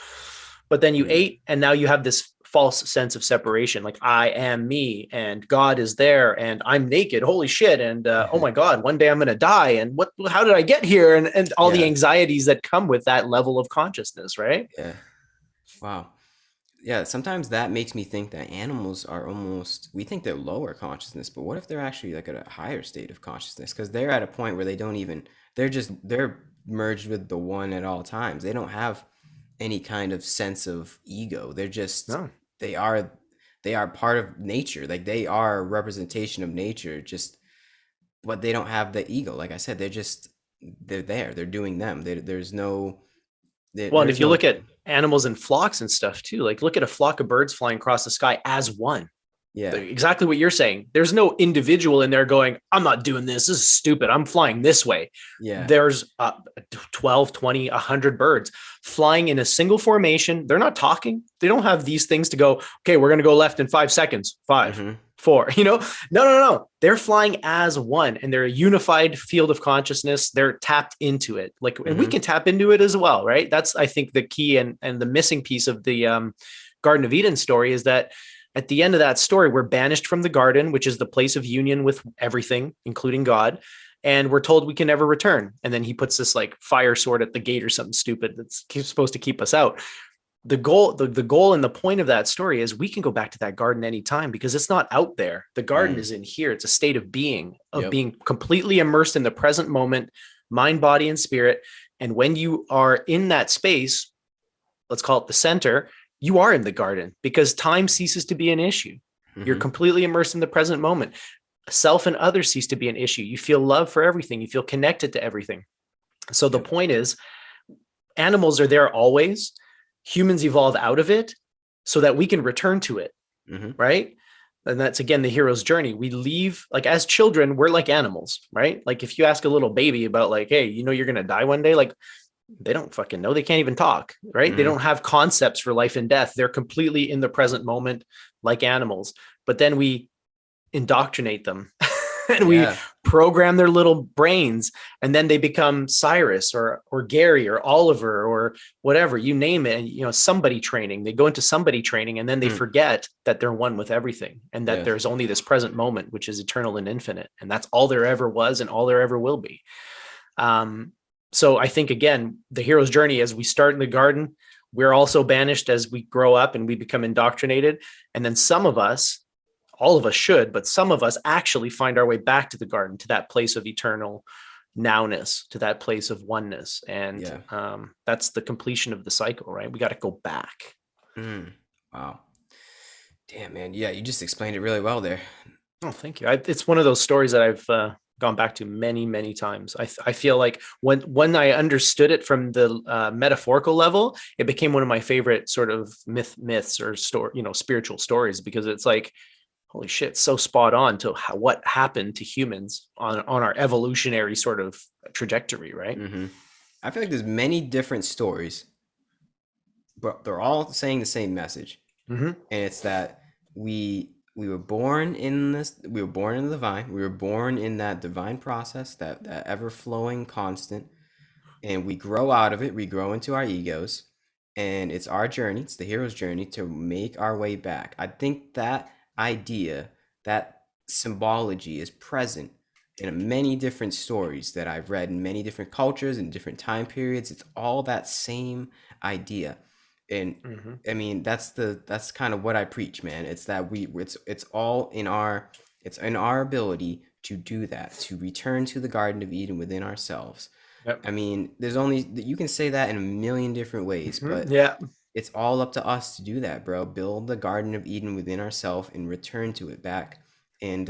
But then you ate, and now you have this false sense of separation. Like I am me, and God is there, and I'm naked. Holy shit! And oh my God, one day I'm going to die. And how did I get here? And all the anxieties that come with that level of consciousness, right? Yeah. Wow. Yeah. Sometimes that makes me think that animals are we think they're lower consciousness, but what if they're actually like at a higher state of consciousness? Because they're at a point where they're merged with the one at all times. They don't have any kind of sense of ego. They're just they are part of nature. Like they are a representation of nature, but they don't have the ego. Like I said, they're there. They're doing them. There's no. Well, and if you look at animals and flocks and stuff too, like look at a flock of birds flying across the sky as one. Yeah, exactly what you're saying. There's no individual in there going, I'm not doing this. This is stupid. I'm flying this way. Yeah. There's 12, 20, 100 birds flying in a single formation. They're not talking. They don't have these things to go, okay, we're going to go left in 5 seconds. 5, 4, no. They're flying as one, and they're a unified field of consciousness. They're tapped into it. Like, and we can tap into it as well, right? That's, I think, the key and the missing piece of the Garden of Eden story is that at the end of that story, we're banished from the garden, which is the place of union with everything, including God. And we're told we can never return. And then he puts this like fire sword at the gate or something stupid that's supposed to keep us out. The goal and the point of that story is we can go back to that garden anytime because it's not out there. The garden is in here. It's a state of being, being completely immersed in the present moment, mind, body, and spirit. And when you are in that space, let's call it the center, you are in the garden because time ceases to be an issue. You're completely immersed in the present moment. Self and others cease to be an issue. You feel love for everything. You feel connected to everything. So the point is, animals are there always. Humans evolve out of it so that we can return to it, right? And that's, again, the hero's journey. We leave, like as children, we're like animals, right? Like if you ask a little baby about like, hey, you're going to die one day, like they don't fucking know. They can't even talk, right? They don't have concepts for life and death. They're completely in the present moment like animals. But then we indoctrinate them and we program their little brains, and then they become Cyrus or Gary or Oliver or whatever, you name it. And, somebody training, they go into somebody training, and then they forget that they're one with everything and that there's only this present moment, which is eternal and infinite. And that's all there ever was and all there ever will be. So I think, again, the hero's journey, as we start in the garden, we're also banished as we grow up and we become indoctrinated. And then some of us, all of us should, but some of us actually find our way back to the garden, to that place of eternal nowness, to that place of oneness. And that's the completion of the cycle, right? We got to go back. Wow. Damn, man. Yeah, you just explained it really well there. Oh, thank you. It's one of those stories that I've gone back to many, many times. I feel like when I understood it from the metaphorical level, it became one of my favorite sort of myths or spiritual stories, because it's like, holy shit, so spot on to what happened to humans on our evolutionary sort of trajectory, right? I feel like there's many different stories, but they're all saying the same message. And it's that we were born in this, we were born in the divine, we were born in that divine process, that ever-flowing constant, and we grow out of it, we grow into our egos, and it's our journey, it's the hero's journey to make our way back. I think that idea, that symbology is present in many different stories that I've read in many different cultures and different time periods. It's all that same idea. And I mean, that's kind of what I preach, man. It's that it's all in our ability to do that, to return to the Garden of Eden within ourselves. I mean, you can say that in a million different ways, but it's all up to us to do that, bro. Build the Garden of Eden within ourselves and return to it back, and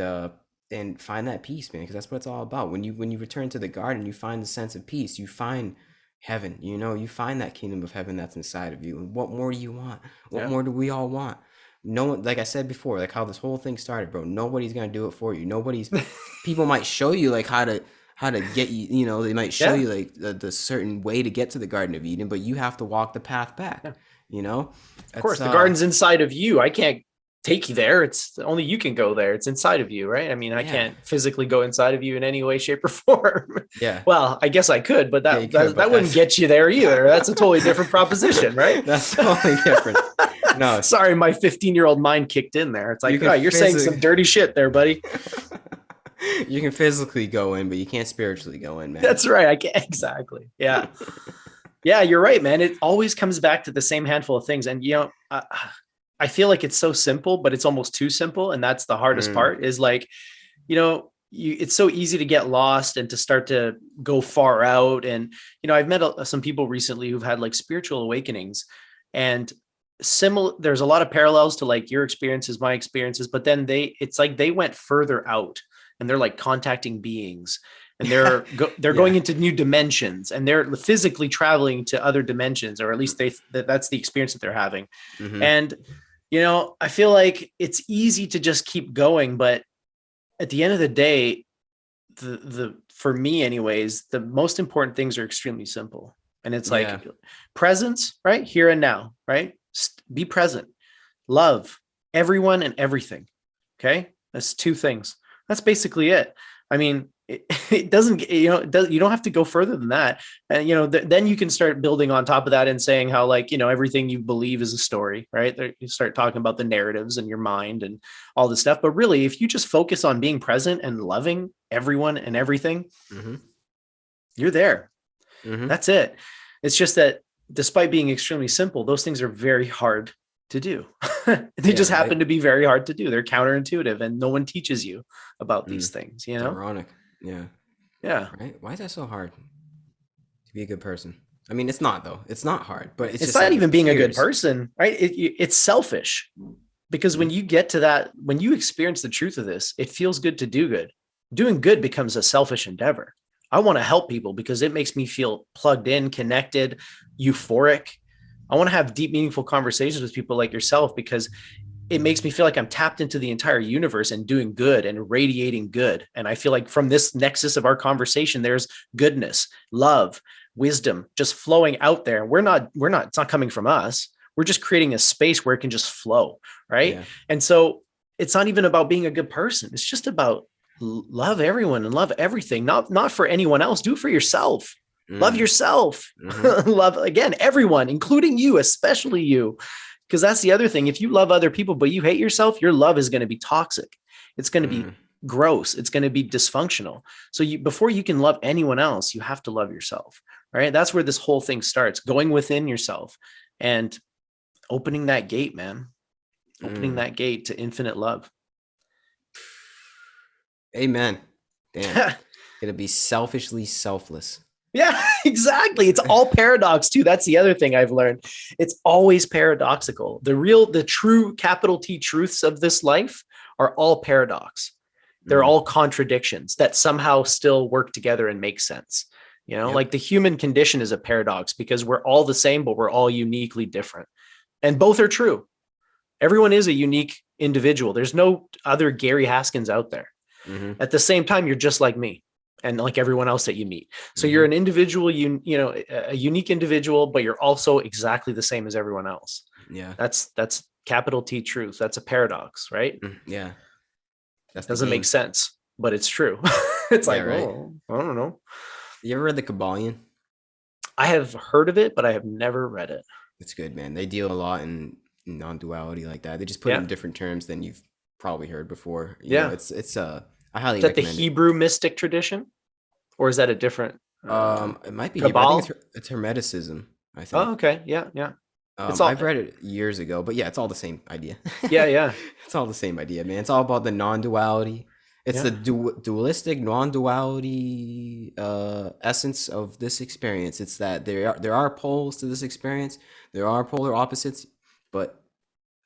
find that peace, man, because that's what it's all about. When you return to the garden, you find the sense of peace. You find heaven, you find that kingdom of heaven that's inside of you. And what more do you want? What more do we all want? No one, like I said before, like how this whole thing started, bro. Nobody's gonna do it for you. People might show you like how to get you, they might show you like the certain way to get to the Garden of Eden, but you have to walk the path back. Of course, the garden's inside of you. I can't take you there. It's only you can go there. It's inside of you, right? I mean, I can't physically go inside of you in any way, shape, or form. Well, I guess I could, but that wouldn't get you there either. That's a totally different proposition, right? That's totally different. No, sorry, my 15-year-old mind kicked in there. It's like, you're saying some dirty shit there, buddy. You can physically go in, but you can't spiritually go in, man. That's right. I can't exactly. Yeah. Yeah, you're right, man. It always comes back to the same handful of things. And, I feel like it's so simple, but it's almost too simple. And that's the hardest part, is like, it's so easy to get lost and to start to go far out. And, I've met some people recently who've had like spiritual awakenings, and there's a lot of parallels to like your experiences, my experiences, but then it's like they went further out, and they're like contacting beings. and they're going into new dimensions, and they're physically traveling to other dimensions, or at least that's the experience that they're having. And I feel like it's easy to just keep going, but at the end of the day, the for me anyways, the most important things are extremely simple. And it's like presence, right? Here and now, right? Be present. Love everyone and everything. Okay? That's two things. That's basically it. I mean, it doesn't, you don't have to go further than that. And, then you can start building on top of that and saying how, like, everything you believe is a story, right? You start talking about the narratives in your mind and all this stuff. But really, if you just focus on being present and loving everyone and everything, you're there. That's it. It's just that despite being extremely simple, those things are very hard to do. They just happen to be very hard to do. They're counterintuitive, and no one teaches you about these things, It's ironic. Yeah. Right? Why is that so hard to be a good person? I mean, it's not, though. It's not hard, but it's just not like even being a good person, right? It's selfish, because when you get to that, when you experience the truth of this, it feels good to do good. Doing good becomes a selfish endeavor. I want to help people because it makes me feel plugged in, connected, euphoric. I want to have deep, meaningful conversations with people like yourself because it makes me feel like I'm tapped into the entire universe and doing good and radiating good. And I feel like from this nexus of our conversation, there's goodness, love, wisdom, just flowing out there. It's not coming from us. We're just creating a space where it can just flow. Right. Yeah. And so it's not even about being a good person. It's just about love everyone and love everything, not for anyone else. Do it for yourself. Love yourself. Love, again, everyone, including you, especially you. Because that's the other thing. If you love other people, but you hate yourself, your love is going to be toxic. It's going to be gross. It's going to be dysfunctional. So before you can love anyone else, you have to love yourself, right? That's where this whole thing starts, going within yourself and opening that gate, man. Opening that gate to infinite love. Amen. Damn. Gonna be selfishly selfless. Yeah, exactly. It's all paradox too. That's the other thing I've learned. It's always paradoxical. The true capital T truths of this life are all paradox. They're all contradictions that somehow still work together and make sense. Like the human condition is a paradox because we're all the same, but we're all uniquely different. And both are true. Everyone is a unique individual. There's no other Gary Haskins out there. At the same time, you're just like me and like everyone else that you meet. So you're an individual, a unique individual, but you're also exactly the same as everyone else. Yeah. That's capital T truth. That's a paradox, right? Yeah. That doesn't make sense, but it's true. It's like, right? Oh, I don't know. You ever read The Kabbalion? I have heard of it, but I have never read it. It's good, man. They deal a lot in non-duality like that. They just put it in different terms than you've probably heard before. It's I highly recommend it. Is that the Hebrew mystic tradition, or is that a different? It might be Hebrew. I think it's Hermeticism, I think. Oh, okay, yeah. I've read it years ago, but yeah, it's all the same idea. Yeah. It's all the same idea, man. It's all about the non-duality. It's the dualistic non-duality essence of this experience. It's that there are poles to this experience. There are polar opposites, but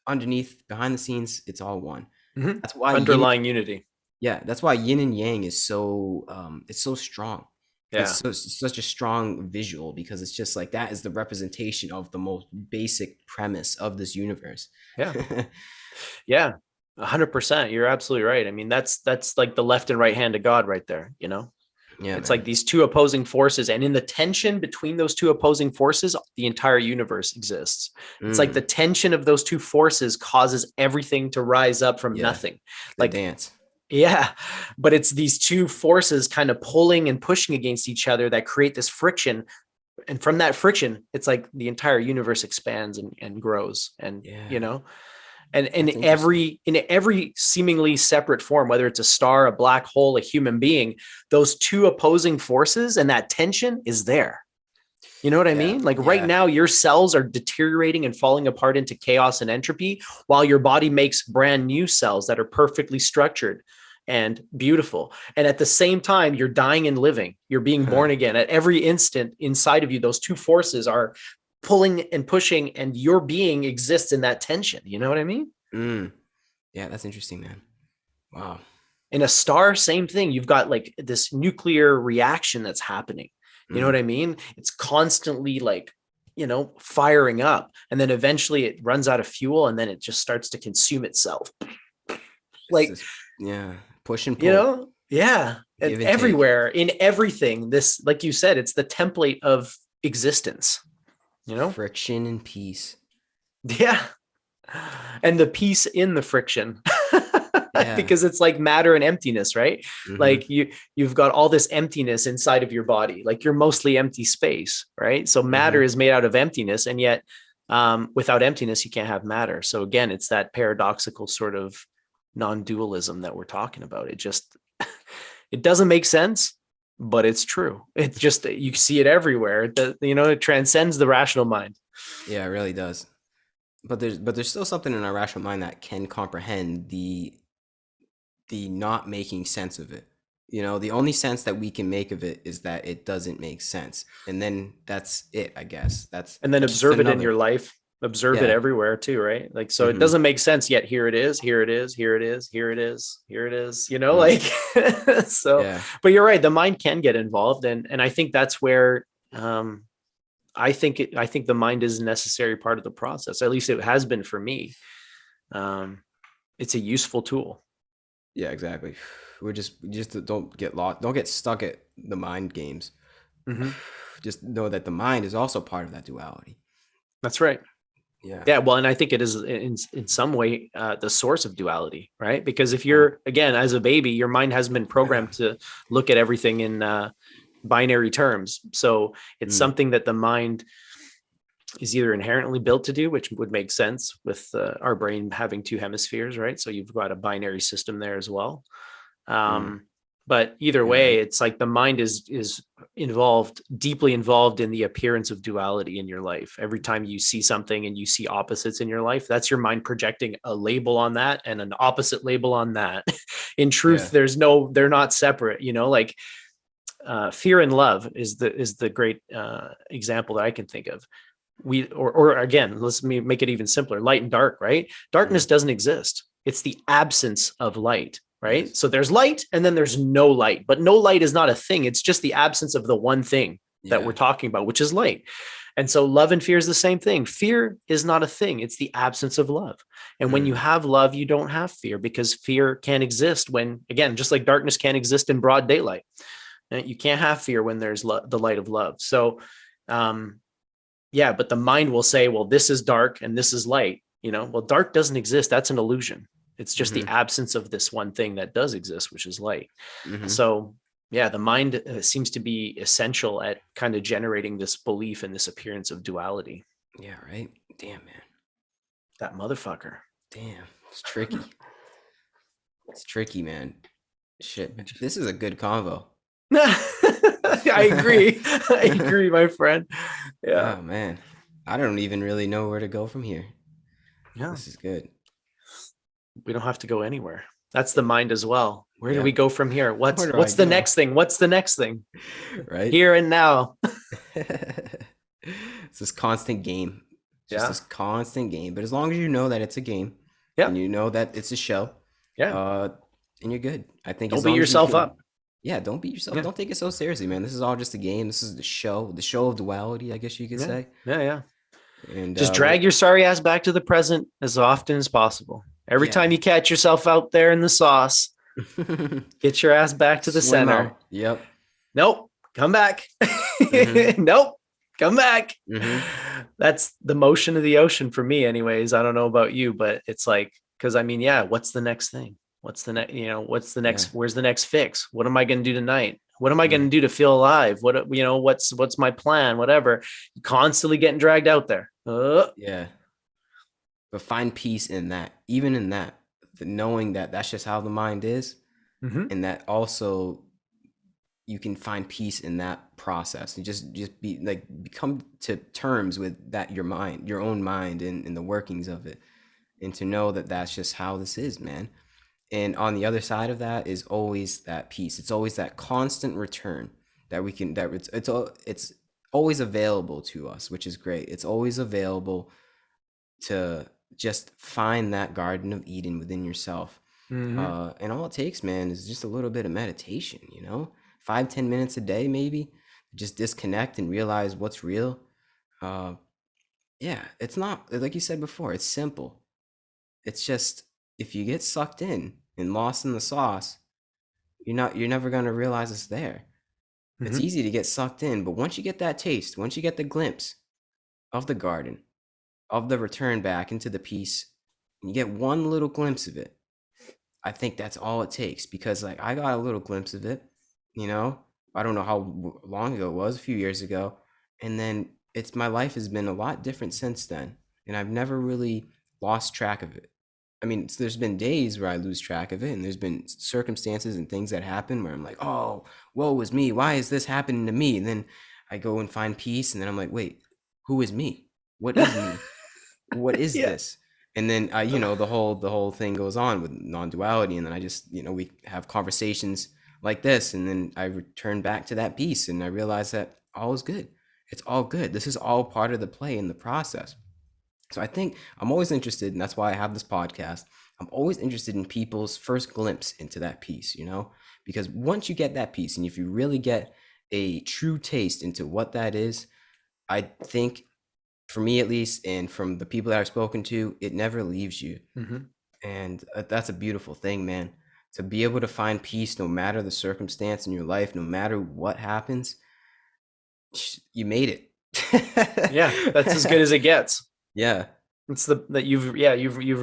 underneath, behind the scenes, it's all one. That's why underlying unity. Yeah, that's why Yin and Yang is so it's so strong. Yeah, it's such a strong visual because it's just like that is the representation of the most basic premise of this universe. Yeah, 100%. You're absolutely right. I mean, that's like the left and right hand of God right there. Yeah, it's like these two opposing forces, and in the tension between those two opposing forces, the entire universe exists. It's like the tension of those two forces causes everything to rise up from nothing. Like dance. Yeah, but it's these two forces kind of pulling and pushing against each other that create this friction. And from that friction, it's like the entire universe expands and grows. And, and in every seemingly separate form, whether it's a star, a black hole, a human being, those two opposing forces and that tension is there. You know what I mean? Like right now, your cells are deteriorating and falling apart into chaos and entropy, while your body makes brand new cells that are perfectly structured and beautiful. And at the same time, you're dying and living. You're being born again. At every instant inside of you, those two forces are pulling and pushing, and your being exists in that tension. You know what I mean? Yeah, that's interesting, man. Wow. In a star, same thing. You've got like this nuclear reaction that's happening. You know what I mean? It's constantly like, firing up, and then eventually it runs out of fuel, and then it just starts to consume itself. Like, push and pull. Yeah. And everywhere, in everything, this, like you said, it's the template of existence, Friction and peace. Yeah. And the peace in the friction. Because it's like matter and emptiness, right? Like you've got all this emptiness inside of your body, like you're mostly empty space, right? So matter is made out of emptiness, and yet without emptiness you can't have matter. So again, it's that paradoxical sort of non-dualism that we're talking about. It just it doesn't make sense, but it's true. It's just, you see it everywhere. It transcends the rational mind. Yeah, it really does. But there's still something in our rational mind that can comprehend the not making sense of it. The only sense that we can make of it is that it doesn't make sense, and then that's it, I guess. And then observe it in your life. Observe it everywhere too, right? Like, so it doesn't make sense, yet here it is, here it is, here it is, here it is, here it is, like, so, but you're right. The mind can get involved. And I think that's where, I think the mind is a necessary part of the process. At least it has been for me. It's a useful tool. Yeah, exactly. We just don't get lost. Don't get stuck at the mind games. Just know that the mind is also part of that duality. That's right. Yeah. Well, and I think it is in some way the source of duality, right? Because if you're, again, as a baby, your mind hasn't been programmed to look at everything in binary terms. So it's something that the mind is either inherently built to do, which would make sense with our brain having two hemispheres, right? So you've got a binary system there as well. But either way, it's like the mind is deeply involved in the appearance of duality in your life. Every time you see something and you see opposites in your life, that's your mind projecting a label on that and an opposite label on that. In truth, they're not separate, like fear and love is the great example that I can think of. Or again, let's make it even simpler. Light and dark, right? Darkness doesn't exist. It's the absence of light. Right. Yes. So there's light and then there's no light, but no light is not a thing. It's just the absence of the one thing that we're talking about, which is light. And so love and fear is the same thing. Fear is not a thing. It's the absence of love. And when you have love, you don't have fear, because fear can't exist when, again, just like darkness can't exist in broad daylight. You can't have fear when there's the light of love. So, but the mind will say, well, this is dark and this is light. Well, dark doesn't exist. That's an illusion. It's just the absence of this one thing that does exist, which is light. So, the mind seems to be essential at kind of generating this belief and this appearance of duality. Yeah, right? Damn, man. That motherfucker. Damn, it's tricky. It's tricky, man. Shit, this is a good convo. I agree. I agree, my friend. Yeah. Oh, man. I don't even really know where to go from here. Yeah. This is good. We don't have to go anywhere. That's the mind as well. Where do we go from here? What's the next thing? What's the next thing? Right. Here and now. It's this constant game. Just this constant game. But as long as you know that it's a game, and you know that it's a show, and you're good. I think don't beat yourself up. Yeah, don't beat yourself. Don't take it so seriously, man. This is all just a game. This is the show of duality, I guess you could say. Yeah. And just drag your sorry ass back to the present as often as possible. Every time you catch yourself out there in the sauce, get your ass back to the center. Out. Yep. Nope. Come back. Nope. Come back. That's the motion of the ocean for me anyways. I don't know about you, but it's like, because what's the next thing? What's the next, where's the next fix? What am I going to do tonight? What am I going to do to feel alive? What's my plan? Whatever. Constantly getting dragged out there. Yeah. But find peace in that, even in that, knowing that that's just how the mind is. And that also you can find peace in that process, and just be like, become to terms with that, your own mind and the workings of it. And to know that that's just how this is, man. And on the other side of that is always that peace. It's always that constant return that we can, it's always available to us, which is great. It's always available to just find that Garden of Eden within yourself. And all it takes, man, is just a little bit of meditation, 5-10 minutes a day, maybe just disconnect and realize what's real. Yeah, it's not like you said before, it's simple. It's just if you get sucked in and lost in the sauce, you're never going to realize it's there. It's easy to get sucked in, but once you get that taste, once you get the glimpse of the garden, of the return back into the peace, and you get one little glimpse of it, I think that's all it takes. Because like I got a little glimpse of it, I don't know how long ago it was, a few years ago, and then my life has been a lot different since then, and I've never really lost track of it. I mean, there's been days where I lose track of it, and there's been circumstances and things that happen where I'm like, oh, woe is me. Why is this happening to me? And then I go and find peace, and then I'm like, wait, who is me? What is me? What is this? And then the whole thing goes on with non-duality, and then I just, we have conversations like this, and then I return back to that peace, and I realize that all is good. It's all good. This is all part of the play in the process. So I think I'm always interested, and that's why I have this podcast. I'm always interested in people's first glimpse into that peace, because once you get that peace, and if you really get a true taste into what that is, I think, for me at least, and from the people that I've spoken to, it never leaves you. And that's a beautiful thing, man. To be able to find peace no matter the circumstance in your life, no matter what happens, you made it. Yeah, that's as good as it gets. Yeah, it's you've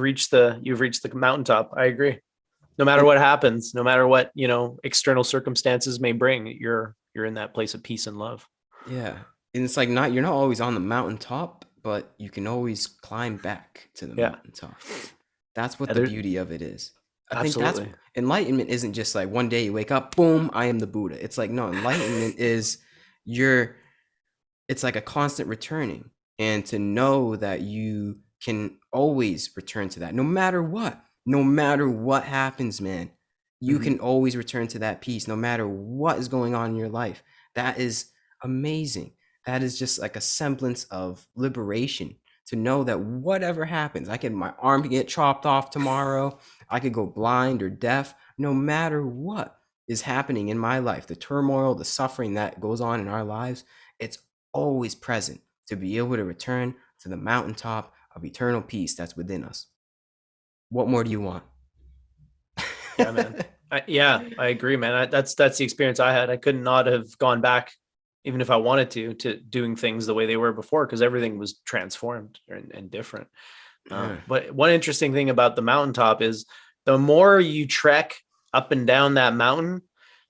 reached the mountaintop. I agree. No matter what happens, no matter what external circumstances may bring, you're in that place of peace and love. Yeah, and it's like you're not always on the mountaintop, but you can always climb back to the mountaintop. That's what the beauty of it is. I think that's enlightenment. Isn't just like one day you wake up, boom, I am the Buddha. It's like, no, enlightenment is it's like a constant returning. And to know that you can always return to that, no matter what happens, man, you can always return to that peace, no matter what is going on in your life. That is amazing. That is just like a semblance of liberation, to know that whatever happens, my arm could get chopped off tomorrow. I could go blind or deaf, no matter what is happening in my life, the turmoil, the suffering that goes on in our lives, it's always present. To be able to return to the mountaintop of eternal peace that's within us. What more do you want? Yeah, man. I agree, man. That's the experience I had. I could not have gone back, even if I wanted to doing things the way they were before, because everything was transformed and different. But one interesting thing about the mountaintop is the more you trek up and down that mountain,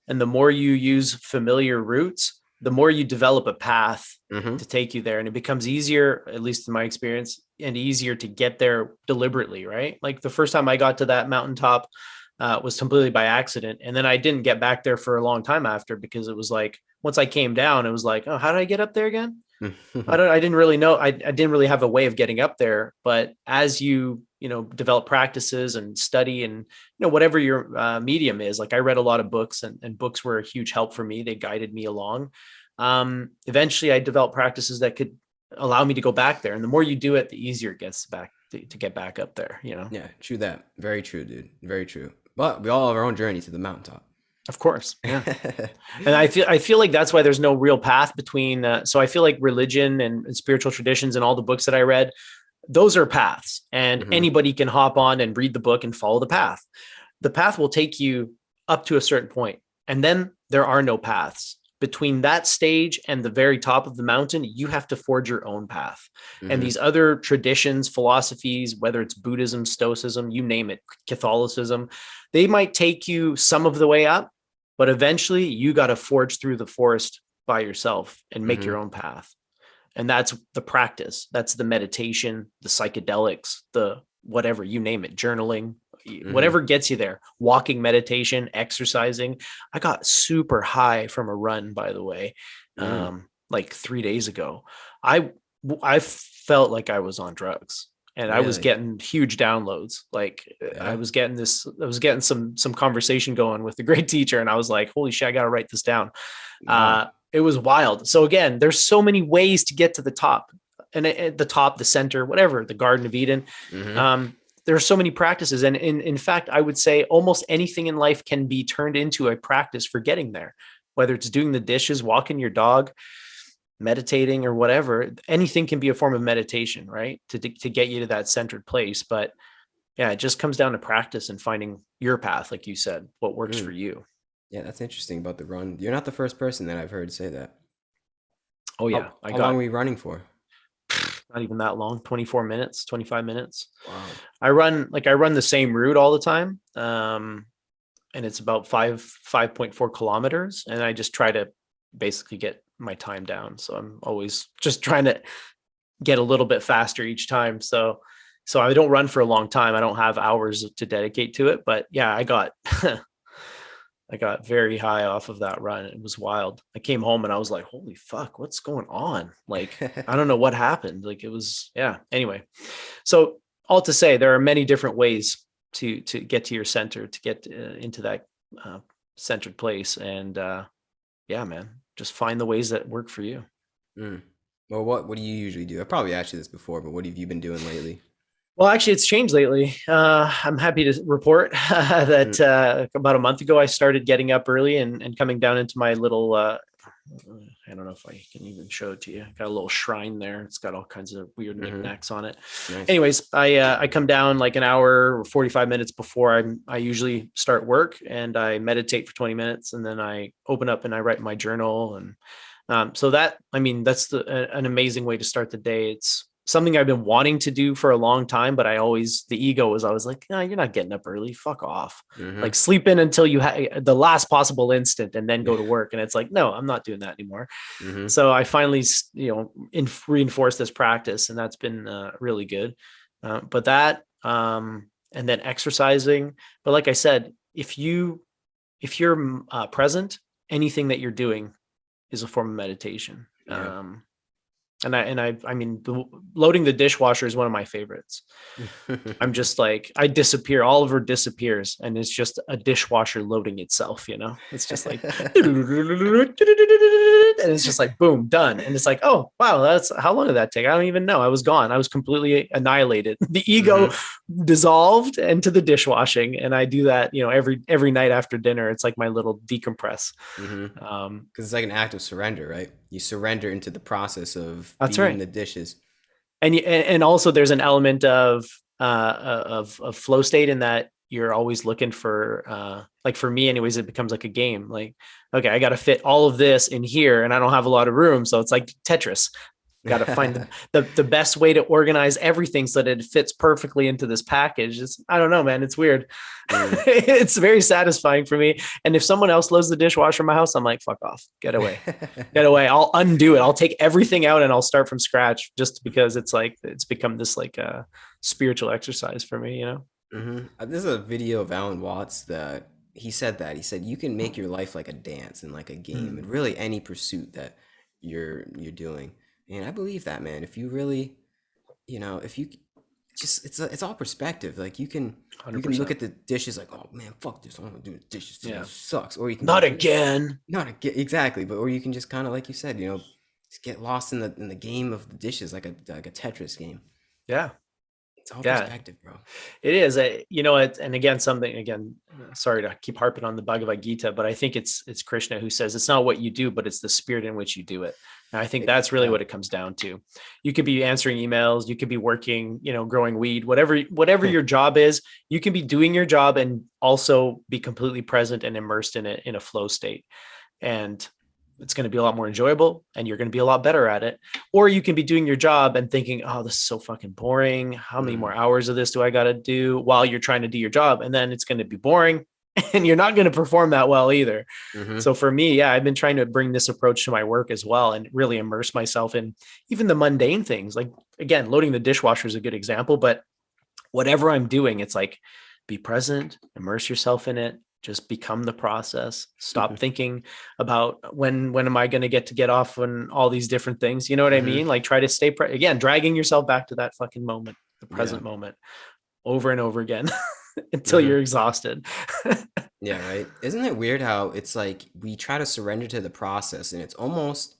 and the more you use familiar routes, the more you develop a path to take you there. And it becomes easier, at least in my experience, and easier to get there deliberately, right? Like the first time I got to that mountaintop was completely by accident. And then I didn't get back there for a long time after, because it was like, once I came down, it was like, oh, how did I get up there again? I didn't really know. I didn't really have a way of getting up there. But as you develop practices and study, and whatever your medium is, like I read a lot of books, and books were a huge help for me. They guided me along. Eventually I developed practices that could allow me to go back there, and the more you do it, the easier it gets to get back up there. Yeah, true that. Very true, dude. Very true. But we all have our own journey to the mountaintop. Of course. Yeah. And I feel like that's why there's no real path between. So I feel like religion and spiritual traditions and all the books that I read, those are paths, and anybody can hop on and read the book and follow the path. The path will take you up to a certain point, and then there are no paths. Between that stage and the very top of the mountain, you have to forge your own path. And these other traditions, philosophies, whether it's Buddhism, Stoicism, you name it, Catholicism, they might take you some of the way up, but eventually you got to forge through the forest by yourself and make your own path. And that's the practice. That's the meditation, the psychedelics, the whatever, you name it, journaling, whatever gets you there, walking, meditation, exercising. I got super high from a run, by the way, like 3 days ago. I felt like I was on drugs, and I was getting huge downloads. Like I was getting some conversation going with the great teacher, and I was like, holy shit, I got to write this down. It was wild. So again, there's so many ways to get to the top, and at the top, the center, whatever, the Garden of Eden. there are so many practices. And in fact, I would say almost anything in life can be turned into a practice for getting there, whether it's doing the dishes, walking your dog, meditating, or whatever. Anything can be a form of meditation, right? To get you to that centered place. But yeah, it just comes down to practice and finding your path, like you said, what works for you. Yeah, that's interesting about the run. You're not the first person that I've heard say that. Oh yeah. How long were you running for? Not even that long, 24 minutes, 25 minutes. Wow. I run the same route all the time. And it's about 5.4 kilometers. And I just try to basically get my time down. So I'm always just trying to get a little bit faster each time. So I don't run for a long time. I don't have hours to dedicate to it, but yeah, I got I got very high off of that run. It was wild. I came home and I was like, holy fuck, what's going on? Like, I don't know what happened. Like it was, yeah. Anyway, so all to say, there are many different ways to get to your center, to get into that centered place. And yeah, man, just find the ways that work for you. Well, what do you usually do? I probably asked you this before, but what have you been doing lately? Well, actually, it's changed lately. I'm happy to report that about a month ago, I started getting up early and coming down into my little, I don't know if I can even show it to you. I got a little shrine there. It's got all kinds of weird knickknacks on it. Nice. Anyways, I come down like an hour or 45 minutes before I usually start work, and I meditate for 20 minutes, and then I open up and I write my journal. And so that, I mean, that's an amazing way to start the day. It's something I've been wanting to do for a long time, but the ego was always like, no, you're not getting up early. Fuck off. Like sleep in until you have the last possible instant and then go to work. And it's like, no, I'm not doing that anymore. So I finally, reinforced this practice, and that's been really good. But that, and then exercising. But like I said, if you're present, anything that you're doing is a form of meditation. Yeah. I mean, loading the dishwasher is one of my favorites. I'm just like, I disappear. Oliver disappears, and it's just a dishwasher loading itself. It's just like, and it's just like, boom, done. And it's like, oh wow, that's how long did that take? I don't even know. I was gone. I was completely annihilated. The ego dissolved into the dishwashing, and I do that, every night after dinner. It's like my little decompress. Because it's like an act of surrender, right? You surrender into the process of That's beating right. the dishes. And also there's an element of flow state in that you're always looking for, like for me anyways, it becomes like a game. Like, okay, I got to fit all of this in here and I don't have a lot of room. So it's like Tetris. Got to find the best way to organize everything so that it fits perfectly into this package. I don't know, man. It's weird. It's very satisfying for me. And if someone else loads the dishwasher in my house, I'm like, fuck off, get away, get away. I'll undo it. I'll take everything out and I'll start from scratch, just because it's like, it's become this like a spiritual exercise for me, There's a video of Alan Watts that he said you can make your life like a dance and like a game, and really any pursuit that you're doing. And I believe that, man. If you really, if you just, it's all perspective. Like you can look at the dishes like, oh man, fuck this. I'm gonna do the dishes. This sucks. Or you can not again. Exactly. But or you can just kind of, like you said, just get lost in the game of the dishes, like a Tetris game. Yeah. It's all perspective, bro. It is. And again, sorry to keep harping on the Bhagavad Gita, but I think it's Krishna who says it's not what you do, but it's the spirit in which you do it. And I think that's really what it comes down to. You could be answering emails, you could be working, growing weed, whatever your job is, you can be doing your job and also be completely present and immersed in it in a flow state. And it's going to be a lot more enjoyable and you're going to be a lot better at it. Or you can be doing your job and thinking, oh, this is so fucking boring. How many more hours of this do I got to do while you're trying to do your job? And then it's going to be boring and you're not going to perform that well either. So for me, I've been trying to bring this approach to my work as well and really immerse myself in even the mundane things. Like, again, loading the dishwasher is a good example, but whatever I'm doing, it's like, be present, immerse yourself in it. Just become the process. Stop thinking about when am I going to get off on all these different things. You know what I mean? Like try to stay again, dragging yourself back to that fucking moment, the present moment, over and over again until you're exhausted. Yeah, right. Isn't it weird how it's like we try to surrender to the process, and it's almost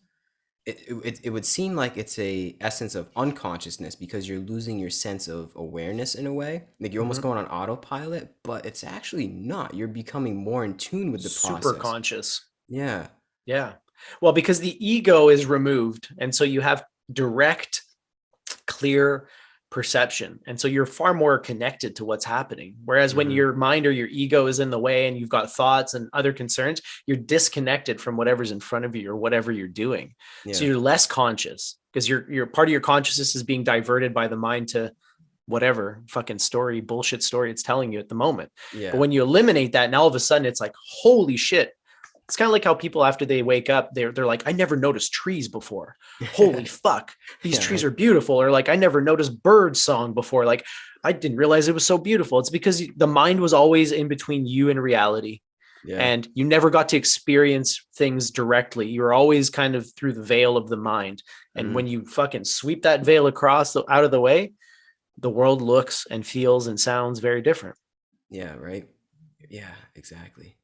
it would seem like it's a essence of unconsciousness because you're losing your sense of awareness in a way. Like you're almost going on autopilot, but it's actually not. You're becoming more in tune with the Super process. conscious. Yeah. Yeah. Well, because the ego is removed. And so you have direct, clear perception. And so you're far more connected to what's happening. Whereas when your mind or your ego is in the way and you've got thoughts and other concerns, you're disconnected from whatever's in front of you or whatever you're doing. So you're less conscious because you're part of your consciousness is being diverted by the mind to whatever fucking bullshit story it's telling you at the moment. Yeah. But when you eliminate that, and all of a sudden it's like, holy shit. It's kind of like how people after they wake up, they're like, I never noticed trees before. Holy fuck, these trees are beautiful. Or like, I never noticed bird song before. Like, I didn't realize it was so beautiful. It's because the mind was always in between you and reality. Yeah. And you never got to experience things directly. You were always kind of through the veil of the mind. And when you fucking sweep that veil across out of the way, the world looks and feels and sounds very different. Yeah, right. Yeah, exactly.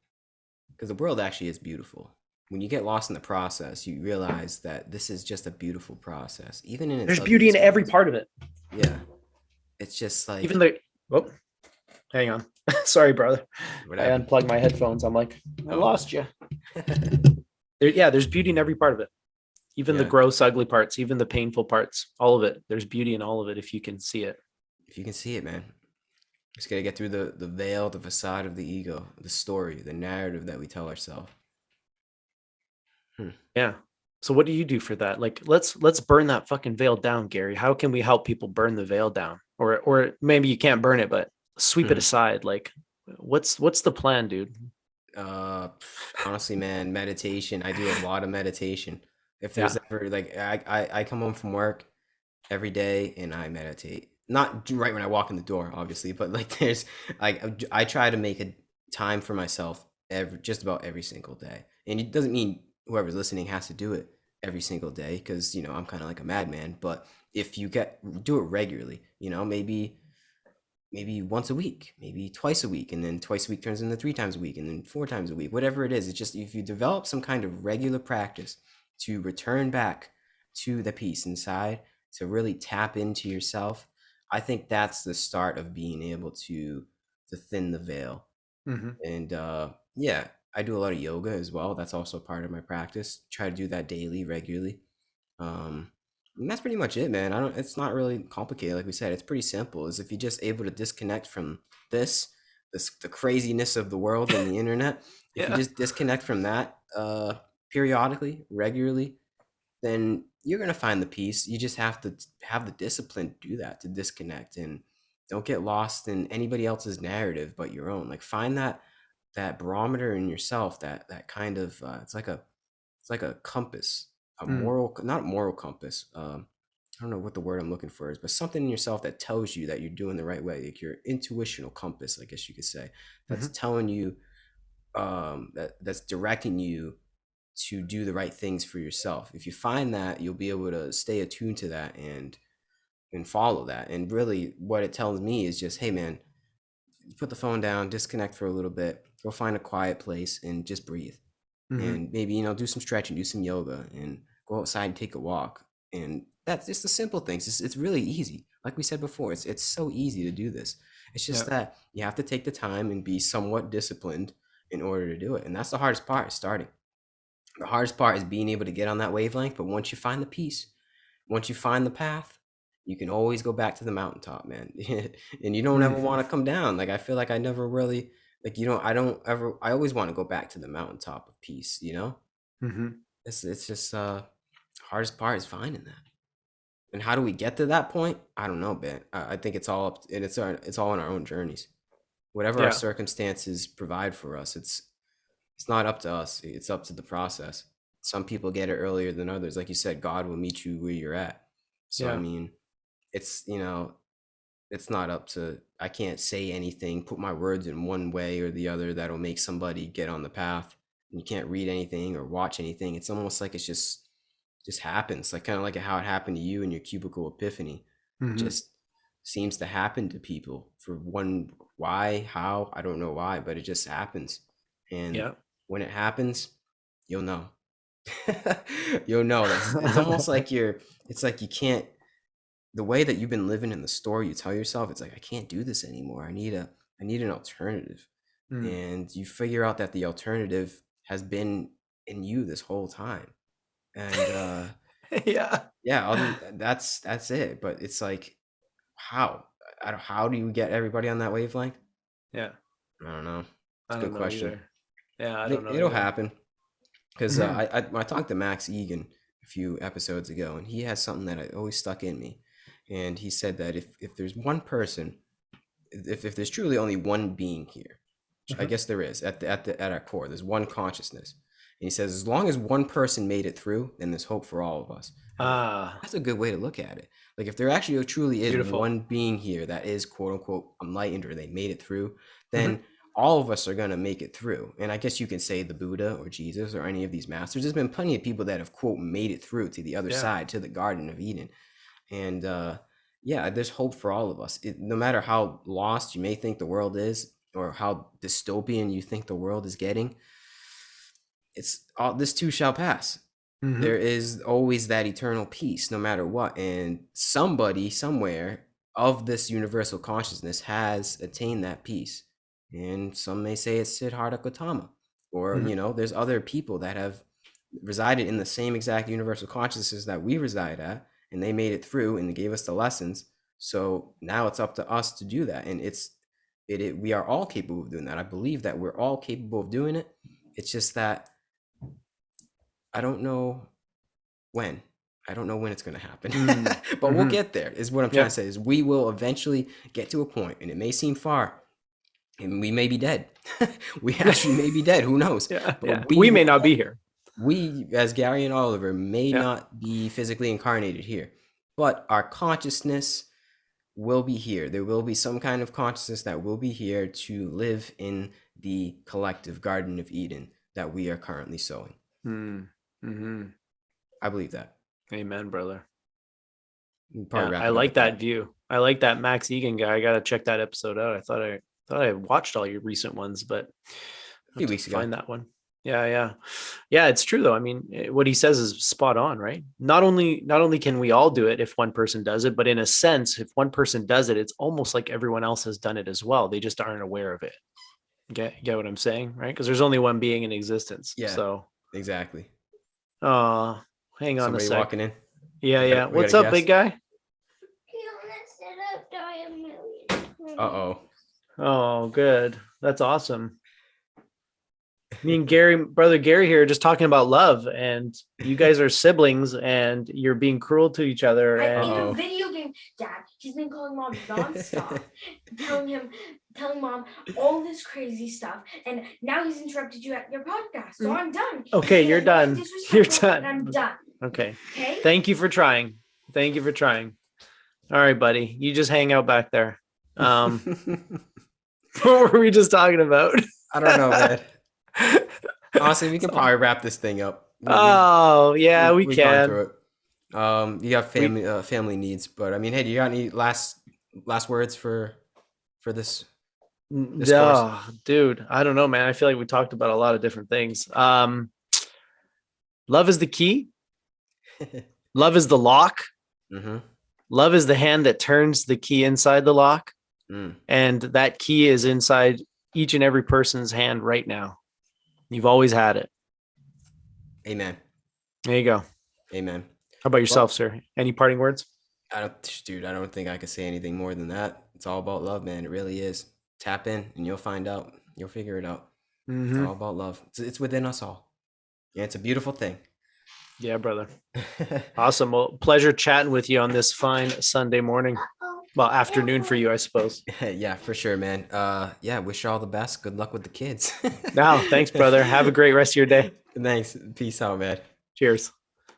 Because the world actually is beautiful. When you get lost in the process, you realize that this is just a beautiful process. Even in its there's beauty in every part of it. Yeah. It's just like even hang on. Sorry, brother. I unplugged my headphones. I'm like, I lost you. There's beauty in every part of it. Even the gross, ugly parts, even the painful parts, all of it. There's beauty in all of it if you can see it. If you can see it, man. Just gotta get through the veil, the facade of the ego, the story, the narrative that we tell ourselves. Yeah. So what do you do for that? Like, let's burn that fucking veil down, Gary. How can we help people burn the veil down? Or maybe you can't burn it, but sweep it aside. Like, what's the plan, dude? Honestly, man, meditation. I do a lot of meditation. If there's ever like I come home from work every day and I meditate. Not right when I walk in the door, obviously, but like there's like I try to make a time for myself just about every single day. And it doesn't mean whoever's listening has to do it every single day because I'm kind of like a madman. But if you do it regularly, maybe once a week, maybe twice a week, and then twice a week turns into 3 times a week, and then 4 times a week, whatever it is. It's just if you develop some kind of regular practice to return back to the peace inside, to really tap into yourself, I think that's the start of being able to thin the veil. And I do a lot of yoga as well. That's also part of my practice. Try to do that daily, regularly. And that's pretty much it, man. It's not really complicated. Like we said, it's pretty simple. Is if you're just able to disconnect from the craziness of the world and the internet, if you just disconnect from that periodically, regularly, then you're going to find the peace. You just have to have the discipline to do that, to disconnect, and don't get lost in anybody else's narrative but your own. Like find that barometer in yourself, that kind of it's like a compass, a moral, not a moral compass. I don't know what the word I'm looking for is, but something in yourself that tells you that you're doing the right way, like your intuitional compass, I guess you could say, that's telling you that's directing you to do the right things for yourself. If you find that, you'll be able to stay attuned to that and follow that. And really what it tells me is just, hey man, put the phone down, disconnect for a little bit, go find a quiet place and just breathe. And maybe, do some stretching, do some yoga, and go outside and take a walk. And that's just the simple things. It's really easy. Like we said before, it's so easy to do this. It's just that you have to take the time and be somewhat disciplined in order to do it. And that's the hardest part, is starting. The hardest part is being able to get on that wavelength. But once you find the peace, once you find the path, you can always go back to the mountaintop, man. And you don't ever want to come down. Like I feel like I never really, like, I always want to go back to the mountaintop of peace, It's just hardest part is finding that. And how do we get to that point? I don't know, man. I think it's all up, and it's all in our own journeys. Whatever our circumstances provide for us, it's not up to us. It's up to the process. Some people get it earlier than others. Like you said, God will meet you where you're at. So I mean, it's it's not up to, I can't say anything, put my words in one way or the other that'll make somebody get on the path. And you can't read anything or watch anything. It's almost like it's just happens, like kind of like how it happened to you in your cubicle epiphany. Just seems to happen to people for how, I don't know why, but it just happens. And when it happens, you'll know. Yo, no, it's almost like it's like you can't, the way that you've been living in the store, you tell yourself, it's like, I can't do this anymore. I need an alternative. And you figure out that the alternative has been in you this whole time. And that's it. But it's like, how do you get everybody on that wavelength? Yeah, I don't know. I It's a don't good know question. either. Yeah, I don't know. It'll either. happen. Because I talked to Max Egan a few episodes ago, and he has something that always stuck in me. And he said that if there's one person, if there's truly only one being here, which I guess there is at our core, there's one consciousness. And he says, as long as one person made it through, then there's hope for all of us. That's a good way to look at it. Like, if there actually truly is one being here that is quote unquote enlightened, or they made it through, then all of us are going to make it through. And I guess you can say the Buddha or Jesus or any of these masters. There's been plenty of people that have quote made it through to the other side, to the Garden of Eden. And there's hope for all of us. No matter how lost you may think the world is, or how dystopian you think the world is getting, it's all, this too shall pass. There is always that eternal peace, no matter what. And somebody somewhere of this universal consciousness has attained that peace. And some may say it's Siddhartha Gautama, or there's other people that have resided in the same exact universal consciousness that we reside at, and they made it through and they gave us the lessons. So now it's up to us to do that. And we are all capable of doing that. I believe that we're all capable of doing it. It's just that I don't know when. I don't know when it's going to happen, but we'll get there, is what I'm trying to say. Is we will eventually get to a point, and it may seem far, and we may be dead. We actually may be dead. Who knows? But we may not be here. We, as Gary and Oliver, may not be physically incarnated here, but our consciousness will be here. There will be some kind of consciousness that will be here to live in the collective Garden of Eden that we are currently sowing. I believe that. Amen, brother. I like that view. I like that Max Egan guy. I got to check that episode out. I thought I watched all your recent ones, but a few weeks ago. Find that one. Yeah. It's true though. I mean, what he says is spot on, right? Not only can we all do it if one person does it, but in a sense, if one person does it, it's almost like everyone else has done it as well. They just aren't aware of it. Get what I'm saying, right? Because there's only one being in existence. Yeah. So exactly. Hang on Somebody a sec. walking in. Yeah. What's up, big guy? Oh, good. That's awesome. Me and brother Gary here, just talking about love, and you guys are siblings, and you're being cruel to each other. In the video game, Dad, he's been calling Mom nonstop, telling Mom all this crazy stuff, and now he's interrupted you at your podcast. So I'm done. Okay, you're done. You're done. I'm done. Okay. Okay. Thank you for trying. All right, buddy. You just hang out back there. What were we just talking about? I don't know, man. Honestly, we can probably wrap this thing up. We can. Through it. You got family needs, but I mean, hey, do you got any last words for this? No, dude, I don't know, man. I feel like we talked about a lot of different things. Love is the key. Love is the lock. Love is the hand that turns the key inside the lock. And that key is inside each and every person's hand right now. You've always had it. Amen. There you go. Amen. How about yourself, sir? Any parting words? I don't think I could say anything more than that. It's all about love, man. It really is. Tap in and you'll find out. You'll figure it out. It's all about love. It's within us all. Yeah, it's a beautiful thing. Yeah, brother. Awesome. Well, pleasure chatting with you on this fine Sunday morning. Well, afternoon for you, I suppose. Yeah, for sure, man. Wish you all the best. Good luck with the kids. No, thanks, brother. Have a great rest of your day. Thanks. Peace out, man. Cheers.